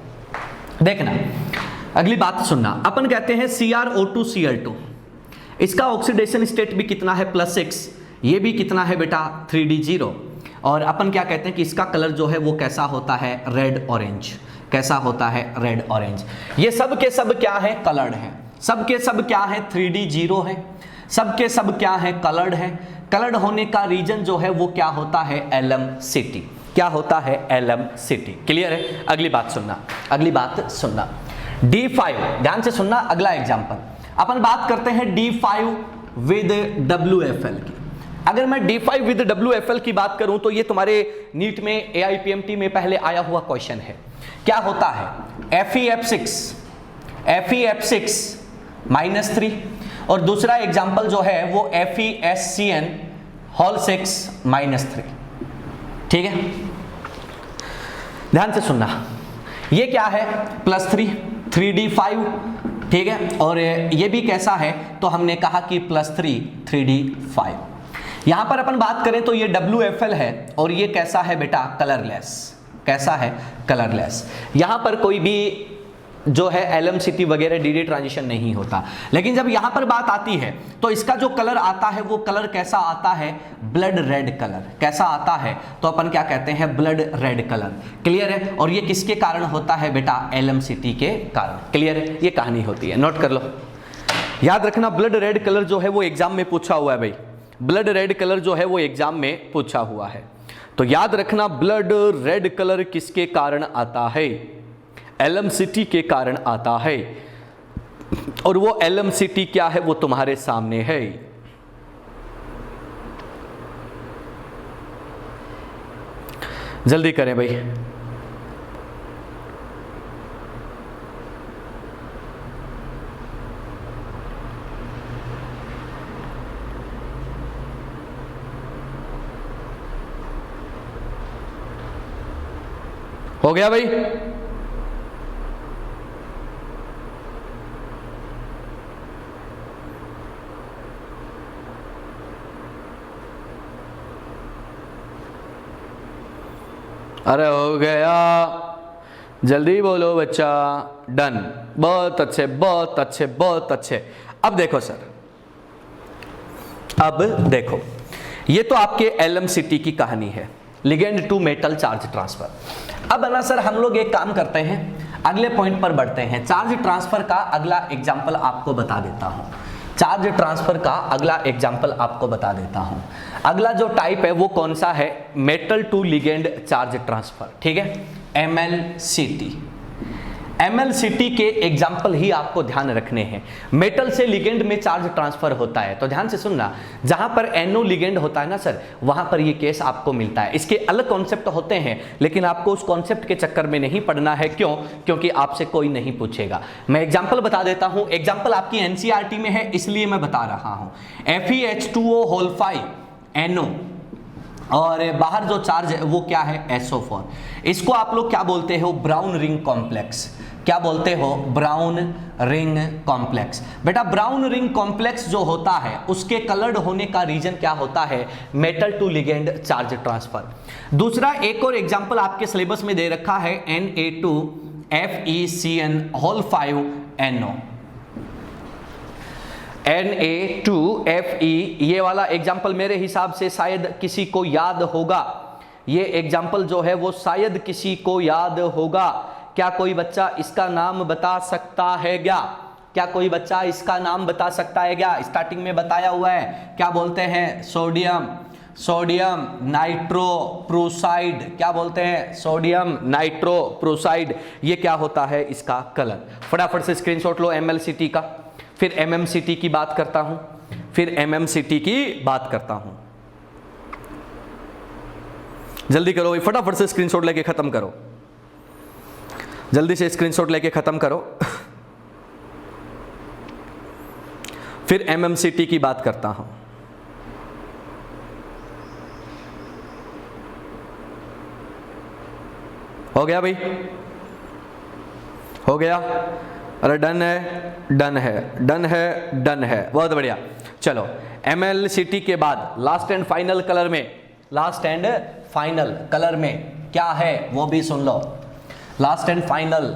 देखना अगली बात सुनना, अपन कहते हैं CrO2Cl2, इसका ऑक्सीडेशन स्टेट भी कितना है, +6, ये भी कितना है बेटा, 3D0, और अपन क्या कहते हैं कि इसका कलर जो है वो कैसा होता है, रेड ऑरेंज। कैसा होता है, रेड ऑरेंज। ये सब के सब क्या है, कलर्ड है। सब के सब क्या है, 3D0 है। सब के सब क्या है, कलर्ड है। कलर्ड होने का रीजन जो है वो क्या होता है, LMCT। क्या होता है, LMCT। क्लियर है। अगली बात सुनना, अगली बात सुनना, D5, ध्यान से सुनना। अगला एग्जांपल, अपन बात करते हैं D5 विद WFL की। अगर मैं D5 विद WFL की बात करूं तो ये तुम्हारे नीट में AIPMT में पहले आया हुआ क्वेश्चन है। क्या होता है, FeF6-3, और दूसरा एग्जांपल जो है वो FeSCN6-3। ठीक है, ध्यान से सुनना। ये क्या है, +3, 3D5। ठीक है, और ये भी कैसा है, तो हमने कहा कि +3, 3D5। यहां पर अपन बात करें तो ये WFL है, और ये कैसा है बेटा, कलरलेस। कैसा है, कलरलेस। यहां पर कोई भी जो है LMCT वगैरह DD ट्रांजिशन नहीं होता। लेकिन जब यहां पर बात आती है तो इसका जो कलर आता है वो कलर कैसा आता है, ब्लड रेड कलर। कैसा आता है, तो अपन क्या कहते हैं, ब्लड रेड कलर। क्लियर है। और ये किसके कारण होता है बेटा, LMCT के कारण। क्लियर है, ये कहानी होती है, नोट कर लो, याद रखना। ब्लड रेड कलर जो है वो एग्जाम में पूछा हुआ है भाई, ब्लड रेड कलर जो है वो एग्जाम में पूछा हुआ है, तो याद रखना ब्लड रेड कलर किसके कारण आता है, LMCT के कारण आता है। और वो LMCT क्या है, वो तुम्हारे सामने है। जल्दी करें भाई। हो गया भाई। अरे हो गया, जल्दी बोलो बच्चा। डन, बहुत अच्छे, बहुत अच्छे, बहुत अच्छे। अब देखो सर, अब देखो, ये तो आपके LMCT की कहानी है, ligand to metal charge transfer. अब ना सर हम लोग एक काम करते हैं, अगले पॉइंट पर बढ़ते हैं। चार्ज ट्रांसफर का अगला एग्जाम्पल आपको बता देता हूं। चार्ज ट्रांसफर का अगला एग्जाम्पल आपको बता देता हूं। अगला जो टाइप है वो कौन सा है, metal to ligand charge transfer. ठीक है, MLCT। MLCT के एग्जाम्पल ही आपको ध्यान रखने हैं। मेटल से लिगेंड में चार्ज ट्रांसफर होता है, तो ध्यान से सुनना। जहां पर NO लिगेंड होता है ना सर, वहां पर ये केस आपको मिलता है। इसके अलग कॉन्सेप्ट होते हैं, लेकिन आपको उस कॉन्सेप्ट के चक्कर में नहीं पड़ना है। क्यों? क्योंकि आपसे कोई नहीं पूछेगा। मैं एग्जाम्पल बता देता हूं, एग्जाम्पल आपकी NCERT में है इसलिए मैं बता रहा हूं। FeH2O5 NO, और बाहर जो चार्ज है वो क्या है, SO4। इसको आप लोग क्या बोलते हो, ब्राउन रिंग कॉम्प्लेक्स। क्या बोलते हो, ब्राउन रिंग कॉम्प्लेक्स। बेटा ब्राउन रिंग कॉम्प्लेक्स जो होता है उसके कलर्ड होने का रीजन क्या होता है, metal to ligand charge transfer. दूसरा एक और एग्जांपल आपके सिलेबस में दे रखा है Na2FeCN5NO। Na2Fe, ये वाला एग्जाम्पल मेरे हिसाब से शायद किसी को याद होगा, ये एग्जाम्पल जो है वो शायद किसी को याद होगा। क्या कोई बच्चा इसका नाम बता सकता है क्या, क्या कोई बच्चा इसका नाम बता सकता है क्या? स्टार्टिंग में बताया हुआ है, क्या बोलते हैं, सोडियम नाइट्रोप्रोसाइड, क्या बोलते हैं, सोडियम नाइट्रोप्रोसाइड। ये क्या होता है, इसका कलर। फटाफट से स्क्रीनशॉट लो MLCT का, फिर MMCT की बात करता हूं, जल्दी करो भाई, फटाफट से स्क्रीनशॉट लेके खत्म करो, जल्दी से स्क्रीनशॉट लेके खत्म करो। फिर MMCT की बात करता हूं। हो गया भाई, हो गया? अरे डन है, बहुत बढ़िया। चलो MLCT के बाद लास्ट एंड फाइनल कलर में क्या है वो भी सुन लो। Last and final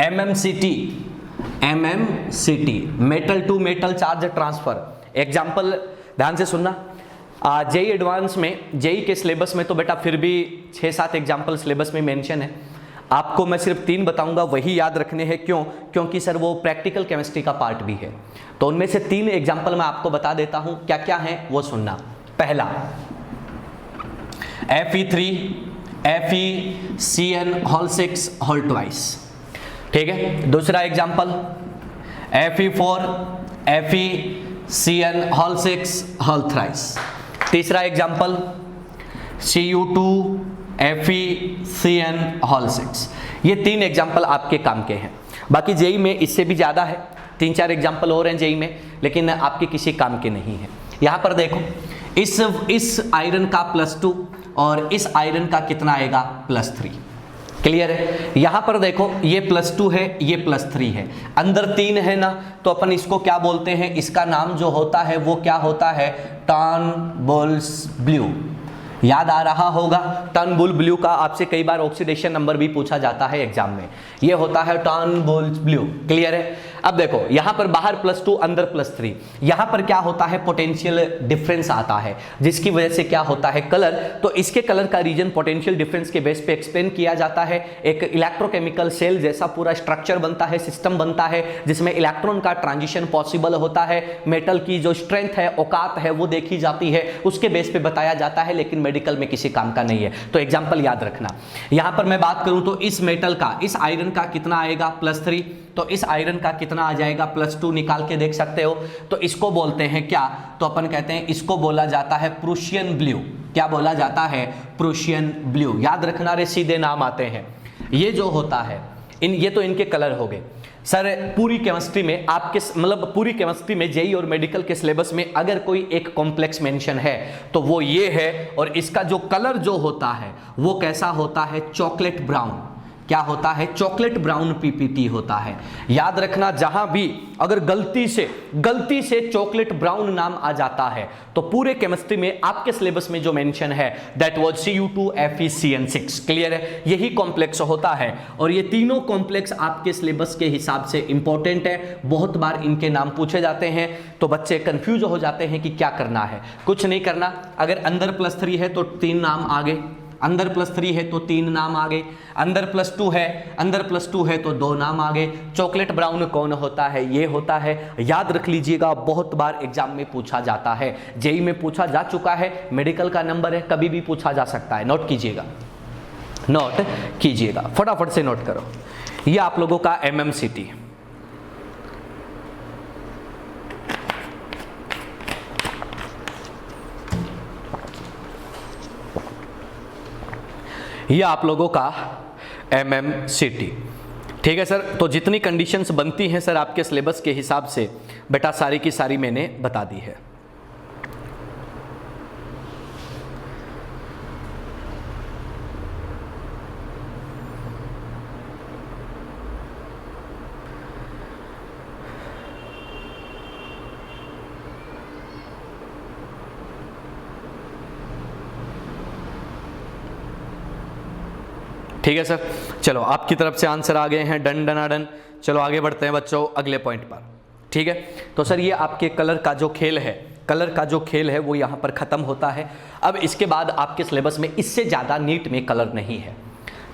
MMCT, metal to metal charge transfer. Example ध्यान से सुनना। जेई एडवांस में, जेई के सिलेबस में तो बेटा फिर भी 6-7 एग्जाम्पल सिलेबस में मेंशन है, आपको मैं सिर्फ 3 बताऊंगा, वही याद रखने हैं। क्यों? क्योंकि सर वो प्रैक्टिकल केमिस्ट्री का पार्ट भी है, तो उनमें से 3 एग्जाम्पल मैं आपको बता देता हूं, क्या क्या है वो सुनना। पहला FeCN6 ठीक है। दूसरा एग्जाम्पल FeCN6 तीसरा एग्जाम्पल Cu2FeCN6। ये 3 एग्जाम्पल आपके काम के हैं। बाकी जेई में इससे भी ज़्यादा है, 3-4 एग्जाम्पल और हैं जेई में, लेकिन आपके किसी काम के नहीं है। यहाँ पर देखो, इस आयरन का +2 और इस आयरन का कितना आएगा, +3। क्लियर है? यहाँ पर देखो, ये +2 है, ये +3 है, अंदर 3 है ना, तो अपन इसको क्या बोलते हैं, इसका नाम जो होता है वो क्या होता है, टर्नबुल्स ब्लू। याद आ रहा होगा, टर्नबुल ब्लू का आपसे कई बार ऑक्सीडेशन नंबर भी पूछा जाता है एग्जाम में, ये होता है टर्नबुल ब्लू। क्लियर है? अब देखो, यहाँ पर बाहर +2 अंदर +3, यहाँ पर क्या होता है, पोटेंशियल डिफरेंस आता है, जिसकी वजह से क्या होता है, कलर। तो इसके कलर का रीजन पोटेंशियल डिफरेंस के बेस पे एक्सप्लेन किया जाता है। एक इलेक्ट्रोकेमिकल सेल जैसा पूरा स्ट्रक्चर बनता है, सिस्टम बनता है, जिसमें इलेक्ट्रॉन का ट्रांजिशन पॉसिबल होता है। मेटल की जो स्ट्रेंथ है, औकात है, वो देखी जाती है, उसके बेस पे बताया जाता है, लेकिन मेडिकल में किसी काम का नहीं है। तो एग्जांपल याद रखना। यहां पर मैं बात करूं तो इस मेटल का, इस आयरन का कितना आएगा, +3, तो इस आयरन का कितना आ जाएगा, +2, निकाल के देख सकते हो। तो इसको बोलते हैं क्या, तो अपन कहते हैं इसको बोला जाता है प्रूशियन ब्लू। क्या बोला जाता है, प्रूशियन ब्लू। याद रखना रे, सीधे नाम आते हैं। ये जो होता है, ये तो इनके कलर हो गए। सर पूरी केमिस्ट्री में आपके, मतलब पूरी केमिस्ट्री में जेई और मेडिकल के सिलेबस में अगर कोई एक कॉम्प्लेक्स मेंशन है तो वो ये है, और इसका जो कलर जो होता है वो कैसा होता है, चॉकलेट ब्राउन। क्या होता है, चॉकलेट ब्राउन पीपीटी होता है। याद रखना, जहां भी अगर गलती से चॉकलेट ब्राउन नाम आ जाता है तो पूरे केमिस्ट्री में आपके सिलेबस में जो मेंशन है दैट वाज Cu2FeCN6। क्लियर है? यही कॉम्प्लेक्स होता है, और ये तीनों कॉम्प्लेक्स आपके सिलेबस के हिसाब से इंपॉर्टेंट है। बहुत बार इनके नाम पूछे जाते हैं, तो बच्चे कंफ्यूज हो जाते हैं कि क्या करना है। कुछ नहीं करना, अगर अंदर +3 है तो 3 नाम आगे, अंदर +3 है तो 3 नाम आगे, अंदर +2 है तो 2 नाम आगे। चॉकलेट ब्राउन कौन होता है, ये होता है। याद रख लीजिएगा, बहुत बार एग्जाम में पूछा जाता है, जेई में पूछा जा चुका है, मेडिकल का नंबर है, कभी भी पूछा जा सकता है। नोट कीजिएगा, फटाफट से नोट करो। ये आप लोगों का MMCT। ये आप लोगों का MMCT। ठीक है सर, तो जितनी कंडीशंस बनती हैं सर आपके सिलेबस के हिसाब से, बेटा सारी की सारी मैंने बता दी है। ठीक है सर, चलो आपकी तरफ से आंसर आ गए हैं, डन डना डन। चलो आगे बढ़ते हैं बच्चों अगले पॉइंट पर। ठीक है, तो सर ये आपके कलर का जो खेल है, कलर का जो खेल है वो यहाँ पर ख़त्म होता है। अब इसके बाद आपके सिलेबस में इससे ज़्यादा नीट में कलर नहीं है।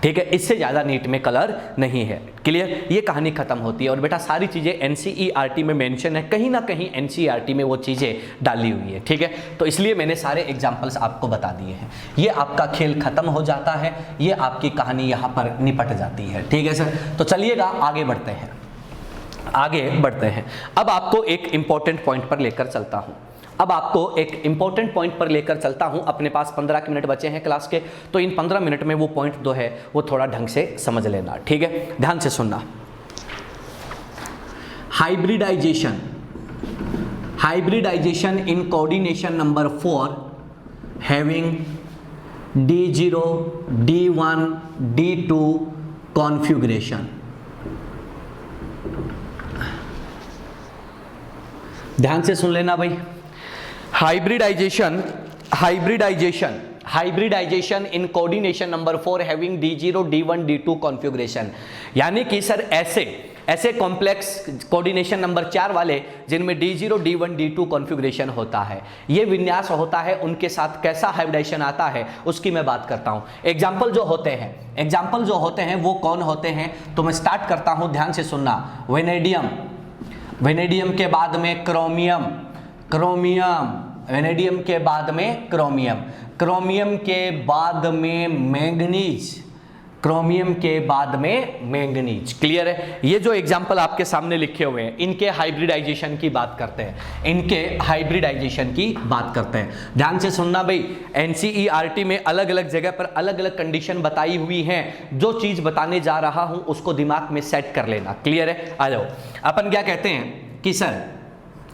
ठीक है, इससे ज़्यादा नीट में कलर नहीं है। क्लियर, ये कहानी खत्म होती है। और बेटा सारी चीज़ें एनसीईआरटी में मेंशन है, कहीं ना कहीं एनसीईआरटी में वो चीज़ें डाली हुई है। ठीक है, तो इसलिए मैंने सारे एग्जाम्पल्स आपको बता दिए हैं। ये आपका खेल खत्म हो जाता है, ये आपकी कहानी यहाँ पर निपट जाती है। ठीक है सर, तो चलिएगा आगे बढ़ते हैं, आगे बढ़ते हैं। अब आपको एक इंपॉर्टेंट पॉइंट पर लेकर चलता हूँ, अब आपको एक इंपॉर्टेंट पॉइंट पर लेकर चलता हूं। अपने पास 15 मिनट बचे हैं क्लास के, तो इन 15 मिनट में वो पॉइंट जो है वो थोड़ा ढंग से समझ लेना। ठीक है, ध्यान से सुनना। Hybridisation, hybridisation in coordination number 4 having D0, D1, D2 configuration. ध्यान से सुन लेना भाई। Hybridisation, hybridisation, hybridisation in coordination number 4 having D0, D1, D2 configuration, यानी कि सर ऐसे कॉम्प्लेक्स कोऑर्डिनेशन नंबर 4 वाले जिनमें D0, D1, D2 कॉन्फ़िगरेशन होता है, ये विन्यास होता है, उनके साथ कैसा हाइब्रिडाइजेशन आता है उसकी मैं बात करता हूं। एग्जाम्पल जो होते हैं, एग्जाम्पल जो होते हैं वो कौन होते हैं, तो मैं स्टार्ट करता हूं, ध्यान से सुनना। वेनेडियम, वेनेडियम के बाद में क्रोमियम, क्रोमियम, वेनेडियम के बाद में क्रोमियम, क्रोमियम के बाद में मैंगनीज, क्रोमियम के बाद में मैंगनीज। क्लियर है, ये जो एग्जांपल आपके सामने लिखे हुए हैं इनके हाइब्रिडाइजेशन की बात करते हैं, इनके हाइब्रिडाइजेशन की बात करते हैं। ध्यान से सुनना भाई, एनसीईआरटी में अलग अलग जगह पर अलग अलग कंडीशन बताई हुई हैं, जो चीज बताने जा रहा हूं उसको दिमाग में सेट कर लेना। क्लियर है, आ जाओ। अपन क्या कहते हैं कि सर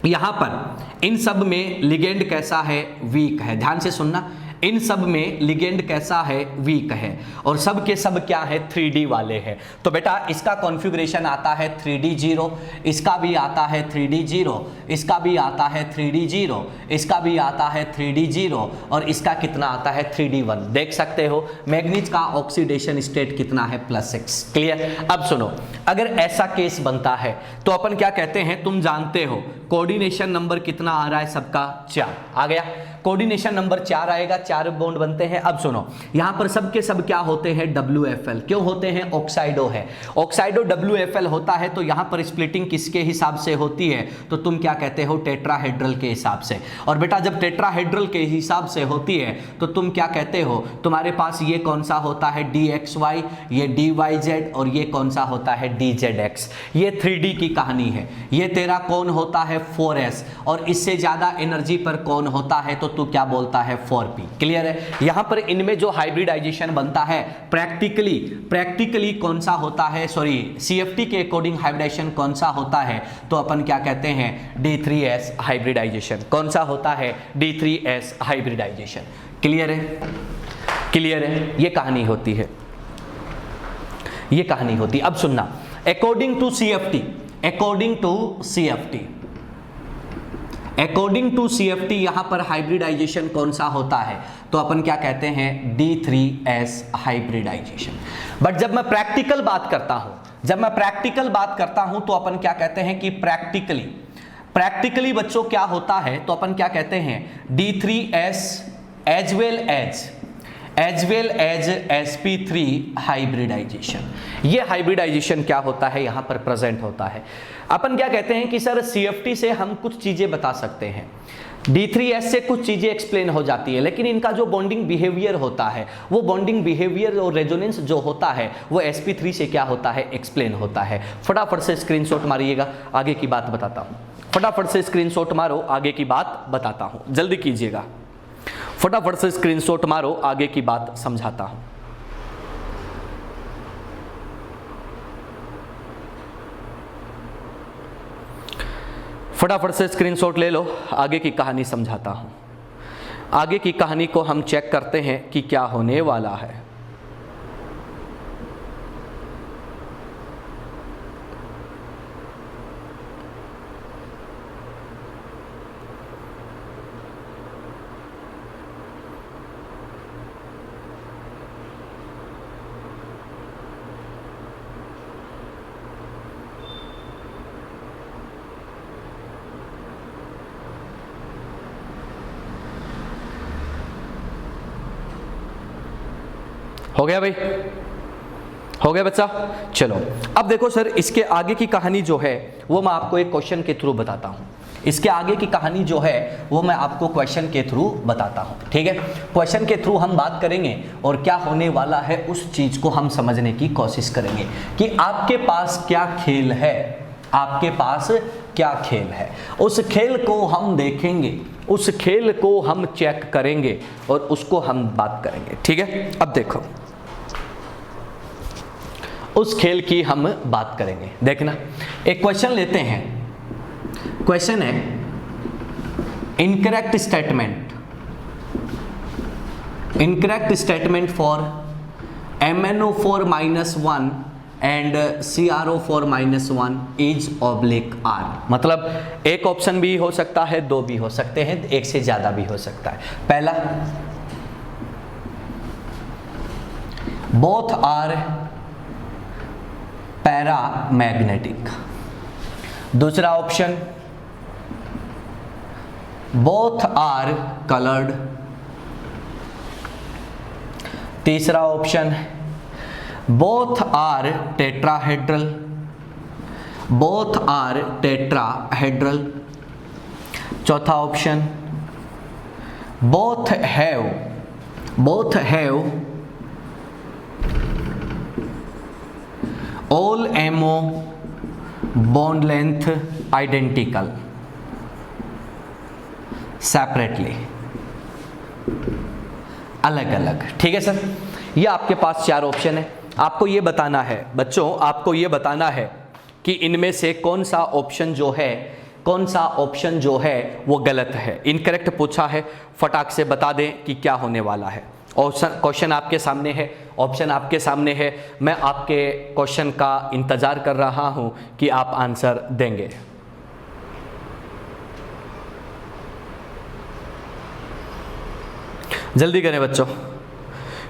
यहां पर इन सब में लिगेंड कैसा है, वीक है। ध्यान से सुनना, इन सब में लिगेंड कैसा है, वीक है, और सब के सब क्या है, 3D वाले हैं। तो बेटा इसका कॉन्फ़िगरेशन आता है 3D0, इसका भी आता है 3D0, इसका भी आता है 3D0, इसका भी आता है 3D0, और इसका कितना आता है 3D1। देख सकते हो मैग्नीज का ऑक्सीडेशन स्टेट कितना है, +6। क्लियर। अब सुनो, अगर ऐसा केस बनता है तो अपन क्या कहते हैं, तुम जानते हो कोऑर्डिनेशन नंबर कितना आ रहा है सबका, 4 आ गया। कोऑर्डिनेशन नंबर 4 आएगा, 4 बॉन्ड बनते हैं। अब सुनो, यहां पर सब के सब क्या होते हैं, WFL। क्यों होते हैं, ऑक्साइडो है, ऑक्साइडो WFL होता है। तो यहां पर स्प्लिटिंग किसके हिसाब से होती है, तो तुम क्या कहते हो, टेट्राहेड्रल के हिसाब से। और बेटा जब टेट्राहेड्रल के हिसाब से होती है तो तुम क्या कहते हो, तुम्हारे पास ये कौन सा होता है, DXY, ये DYZ, और ये कौन सा होता है, DZX। ये 3D की कहानी है। ये तेरा कौन होता है, 4S, और इससे ज्यादा एनर्जी पर कौन होता है, तो तू क्या बोलता है, 4P। क्लियर है। यहां पर इनमें जो हाइब्रिडाइजेशन बनता है प्रैक्टिकली कौन सा होता है, सॉरी CFT के अकॉर्डिंग हाइब्रिडाइजेशन कौन सा होता है, तो अपन क्या कहते हैं, D3S हाइब्रिडाइजेशन। कौन सा होता है, D3S हाइब्रिडाइजेशन। क्लियर है, क्लियर है, ये कहानी होती है, ये कहानी होती है। अब सुनना, according to CFT, according to CFT, according to CFT यहां पर हाइब्रिडाइजेशन कौन सा होता है, तो अपन क्या कहते हैं, D3S हाइब्रिडाइजेशन। बट जब मैं प्रैक्टिकल बात करता हूं, जब मैं प्रैक्टिकल बात करता हूं तो अपन क्या कहते हैं कि प्रैक्टिकली बच्चों क्या होता है, तो अपन क्या कहते हैं, D3S as well as sp3 hybridisation. ये हाइब्रिडाइजेशन क्या होता है, यहां पर प्रेजेंट होता है। अपन क्या कहते हैं कि सर CFT से हम कुछ चीजें बता सकते हैं, D3S से कुछ चीजें एक्सप्लेन हो जाती है, लेकिन इनका जो बॉन्डिंग बिहेवियर होता है, वो बॉन्डिंग बिहेवियर और रेजोनेंस जो होता है वो sp3 से क्या होता है, एक्सप्लेन होता है। फटाफट से स्क्रीनशॉट मारिएगा, आगे की बात बताता हूं। फटाफट से स्क्रीनशॉट मारो, आगे की बात बताता हूं, जल्दी कीजिएगा। फटाफट से स्क्रीनशॉट मारो, आगे की बात समझाता हूं। फटाफट से स्क्रीनशॉट ले लो, आगे की कहानी समझाता हूं। आगे की कहानी को हम चेक करते हैं कि क्या होने वाला है। हो गया भाई, हो गया बच्चा। चलो अब देखो सर, इसके आगे की कहानी जो है वो मैं आपको एक क्वेश्चन के थ्रू बताता हूँ। इसके आगे की कहानी जो है वो मैं आपको क्वेश्चन के थ्रू बताता हूँ, ठीक है। क्वेश्चन के थ्रू हम बात करेंगे और क्या होने वाला है उस चीज को हम समझने की कोशिश करेंगे कि आपके पास क्या खेल है, आपके पास क्या खेल है। उस खेल को हम देखेंगे, उस खेल को हम चेक करेंगे और उसको हम बात करेंगे, ठीक है। अब देखो, उस खेल की हम बात करेंगे। देखना, एक क्वेश्चन लेते हैं। क्वेश्चन है incorrect statement, incorrect statement for MnO4 -1 and CrO4 -1 is oblique R। मतलब एक ऑप्शन भी हो सकता है, दो भी हो सकते हैं, एक से ज्यादा भी हो सकता है। पहला, बोथ आर पैरामैग्नेटिक। दूसरा ऑप्शन, बोथ आर कलर्ड। तीसरा option, both are tetrahedral, both are tetrahedral. चौथा option, both have all MO bond length identical separately, अलग अलग, ठीक है सर। ये आपके पास चार ऑप्शन है। आपको ये बताना है बच्चों, आपको ये बताना है कि इनमें से कौन सा ऑप्शन जो है, कौन सा ऑप्शन जो है वो गलत है, इनकरेक्ट पूछा है। फटाक से बता दें कि क्या होने वाला है। क्वेश्चन आपके सामने है, ऑप्शन आपके सामने है। मैं आपके क्वेश्चन का इंतजार कर रहा हूं कि आप आंसर देंगे। जल्दी करें बच्चों,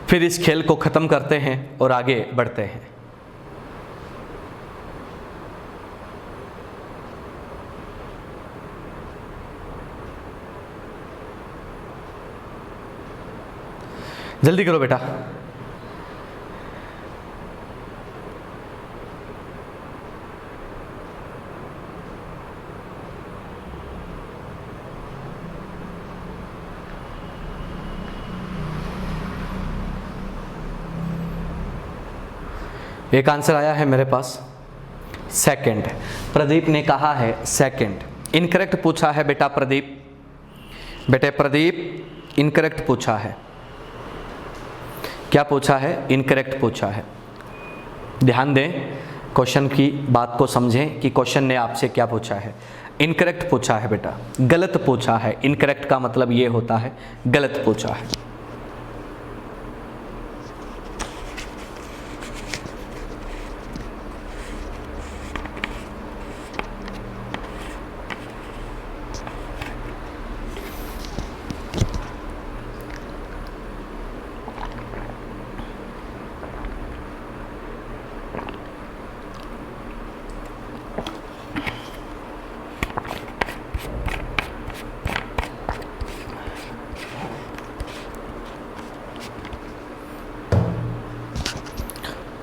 फिर इस खेल को खत्म करते हैं और आगे बढ़ते हैं। जल्दी करो बेटा। एक आंसर आया है मेरे पास, सेकंड। प्रदीप ने कहा है सेकंड। इनकरेक्ट पूछा है बेटा प्रदीप, बेटे प्रदीप इनकरेक्ट पूछा है। क्या पूछा है? इनकरेक्ट पूछा है। ध्यान दें, क्वेश्चन की बात को समझें कि क्वेश्चन ने आपसे क्या पूछा है। इनकरेक्ट पूछा है बेटा, गलत पूछा है। इनकरेक्ट का मतलब ये होता है गलत पूछा है।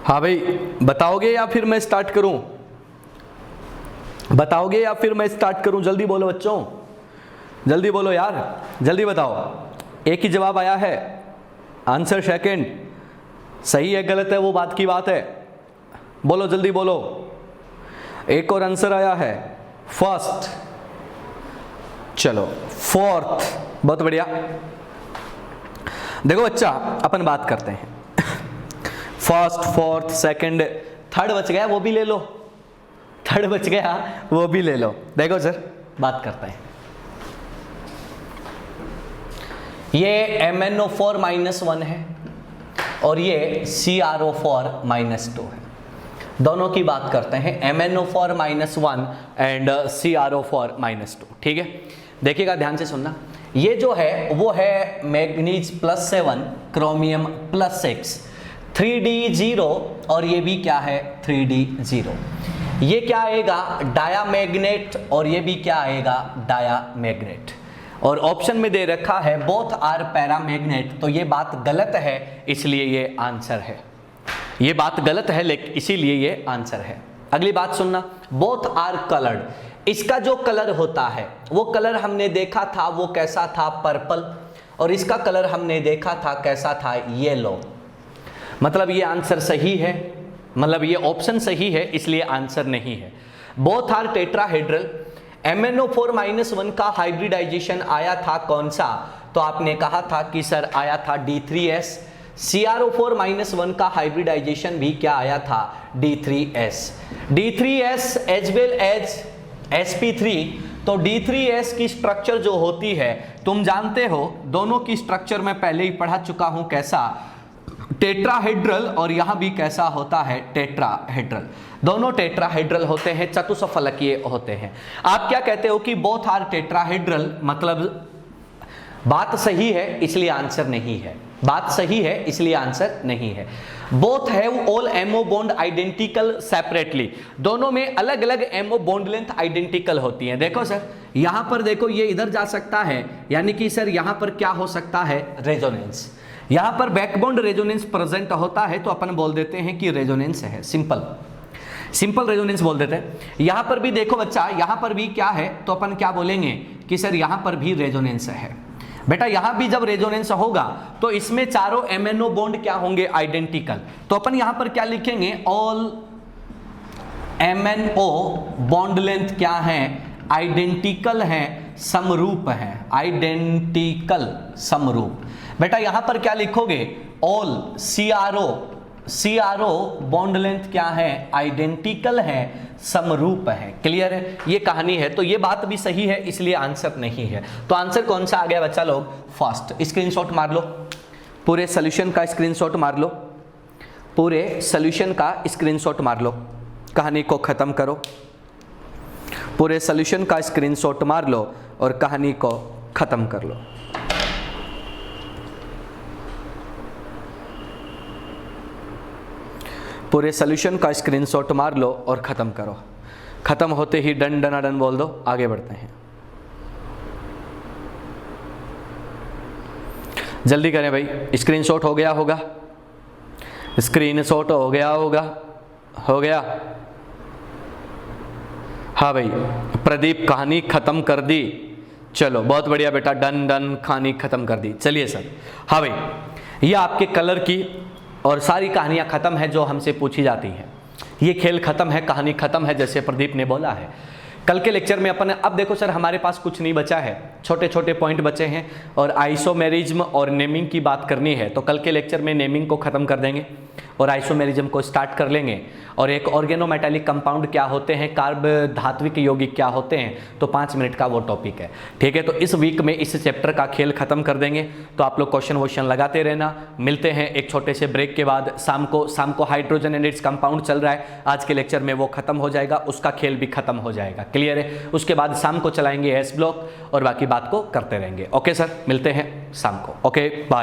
हाँ भाई, बताओगे या फिर मैं स्टार्ट करूं? बताओगे या फिर मैं स्टार्ट करूं? जल्दी बोलो बच्चों, जल्दी बोलो यार, जल्दी बताओ। एक ही जवाब आया है, आंसर सेकंड। सही है गलत है वो बात की बात है, बोलो जल्दी बोलो। एक और आंसर आया है फर्स्ट, चलो फोर्थ, बहुत बढ़िया। देखो बच्चा, अपन बात करते हैं फर्स्ट, फोर्थ, सेकंड, थर्ड बच गया वो भी ले लो, थर्ड बच गया वो भी ले लो। देखो सर, बात करते हैं। ये MnO4 -1 है और ये CrO4 -2 है। दोनों की बात करते हैं, MnO4 -1 एंड CrO4 -2, ठीक है। देखिएगा ध्यान से सुनना, ये जो है वो है मैग्नीज +7 क्रोमियम +6 3D0 और ये भी क्या है 3D0। ये क्या आएगा डायामैग्नेट और ये भी क्या आएगा डायामैग्नेट। और ऑप्शन में दे रखा है बोथ आर पैरामैग्नेट, तो ये बात गलत है, इसलिए ये आंसर है। ये बात गलत है लेकिन इसीलिए ये आंसर है। अगली बात सुनना, बोथ आर कलर्ड, इसका जो कलर होता है वो कलर हमने देखा था वो कैसा था, पर्पल, और इसका कलर हमने देखा था कैसा था, येलो। मतलब ये आंसर सही है, मतलब ये ऑप्शन सही है, इसलिए आंसर नहीं है। बोथ आर टेट्राहेड्रल, MnO4-1 का हाइब्रिडाइजेशन आया था कौन सा, तो आपने कहा था कि सर आया था D3S। CrO4-1 का हाइब्रिडाइजेशन भी क्या आया था, D3S। D3S as well as sp3, तो D3S की स्ट्रक्चर जो होती है तुम जानते हो, दोनों की स्ट्रक्चर मैं पहले ही पढ़ा चुका हूं, कैसा, टेट्राहेड्रल, और यहां भी कैसा होता है, टेट्राहेड्रल। दोनों टेट्राहेड्रल होते हैं, चतुष्फलकीय होते हैं। आप क्या कहते हो कि बोथ आर टेट्राहेड्रल, मतलब बात सही है इसलिए आंसर नहीं है, बात सही है इसलिए आंसर नहीं है। Both have all MO bond identical separately, दोनों में अलग अलग एमओ बॉन्ड लेंथ आइडेंटिकल होती है। देखो सर यहां पर देखो, ये इधर जा सकता है, यानी कि सर यहां पर क्या हो सकता है, रेजोनेंस। यहां पर बैकबॉन्ड रेजोनेंस प्रेजेंट होता है तो अपन बोल देते हैं कि रेजोनेंस है, सिंपल रेजोनेंस बोल देते हैं। यहां पर भी देखो बच्चा, यहां पर भी क्या है, तो अपन क्या बोलेंगे कि सर यहां पर भी रेजोनेंस है। बेटा यहां भी जब रेजोनेंस होगा तो इसमें चारों MnO बॉन्ड क्या होंगे, आइडेंटिकल। तो अपन यहां पर क्या लिखेंगे, ऑल MnO बॉन्ड लेंथ क्या है, आइडेंटिकल है, समरूप है, आइडेंटिकल समरूप। बेटा यहां पर क्या लिखोगे, ऑल CrO बॉन्ड लेंथ क्या है, आइडेंटिकल है, समरूप है। क्लियर है, ये कहानी है। तो ये बात भी सही है, इसलिए आंसर नहीं है। तो आंसर कौन सा आ गया बच्चा लोग, फर्स्ट। स्क्रीनशॉट मार लो, पूरे सॉल्यूशन का स्क्रीनशॉट मार लो, पूरे सॉल्यूशन का स्क्रीनशॉट मार लो, कहानी को खत्म करो। पूरे सॉल्यूशन का स्क्रीनशॉट मार लो और कहानी को खत्म कर लो। पूरे सॉल्यूशन का स्क्रीनशॉट मार लो और ख़त्म करो। ख़त्म होते ही डन डना डन बोल दो, आगे बढ़ते हैं। जल्दी करें भाई, स्क्रीनशॉट हो गया होगा, स्क्रीनशॉट हो गया होगा, हो गया। हाँ भाई प्रदीप कहानी ख़त्म कर दी, चलो बहुत बढ़िया बेटा, डन डन, कहानी ख़त्म कर दी। चलिए सर, हाँ भाई ये आपके कलर की और सारी कहानियाँ ख़त्म है जो हमसे पूछी जाती हैं। ये खेल ख़त्म है, कहानी ख़त्म है, जैसे प्रदीप ने बोला है। कल के लेक्चर में अपन, अब देखो सर हमारे पास कुछ नहीं बचा है, छोटे छोटे पॉइंट बचे हैं और आइसोमेरिज्म और नेमिंग की बात करनी है। तो कल के लेक्चर में नेमिंग को ख़त्म कर देंगे और आइसोमेरिज्म को स्टार्ट कर लेंगे। और एक ऑर्गेनोमेटालिक कंपाउंड क्या होते हैं, कार्ब धात्विक यौगिक क्या होते हैं, तो 5 मिनट का वो टॉपिक है। ठीक है, तो इस वीक में इस चैप्टर का खेल ख़त्म कर देंगे। तो आप लोग क्वेश्चन वोश्चन लगाते रहना। मिलते हैं एक छोटे से ब्रेक के बाद। शाम को हाइड्रोजन एंड इट्स कंपाउंड चल रहा है, आज के लेक्चर में वो खत्म हो जाएगा, उसका खेल भी खत्म हो जाएगा। क्लियर है, उसके बाद शाम को चलाएंगे एस ब्लॉक और बाकी बात को करते रहेंगे। ओके सर, मिलते हैं शाम को। Okay bye.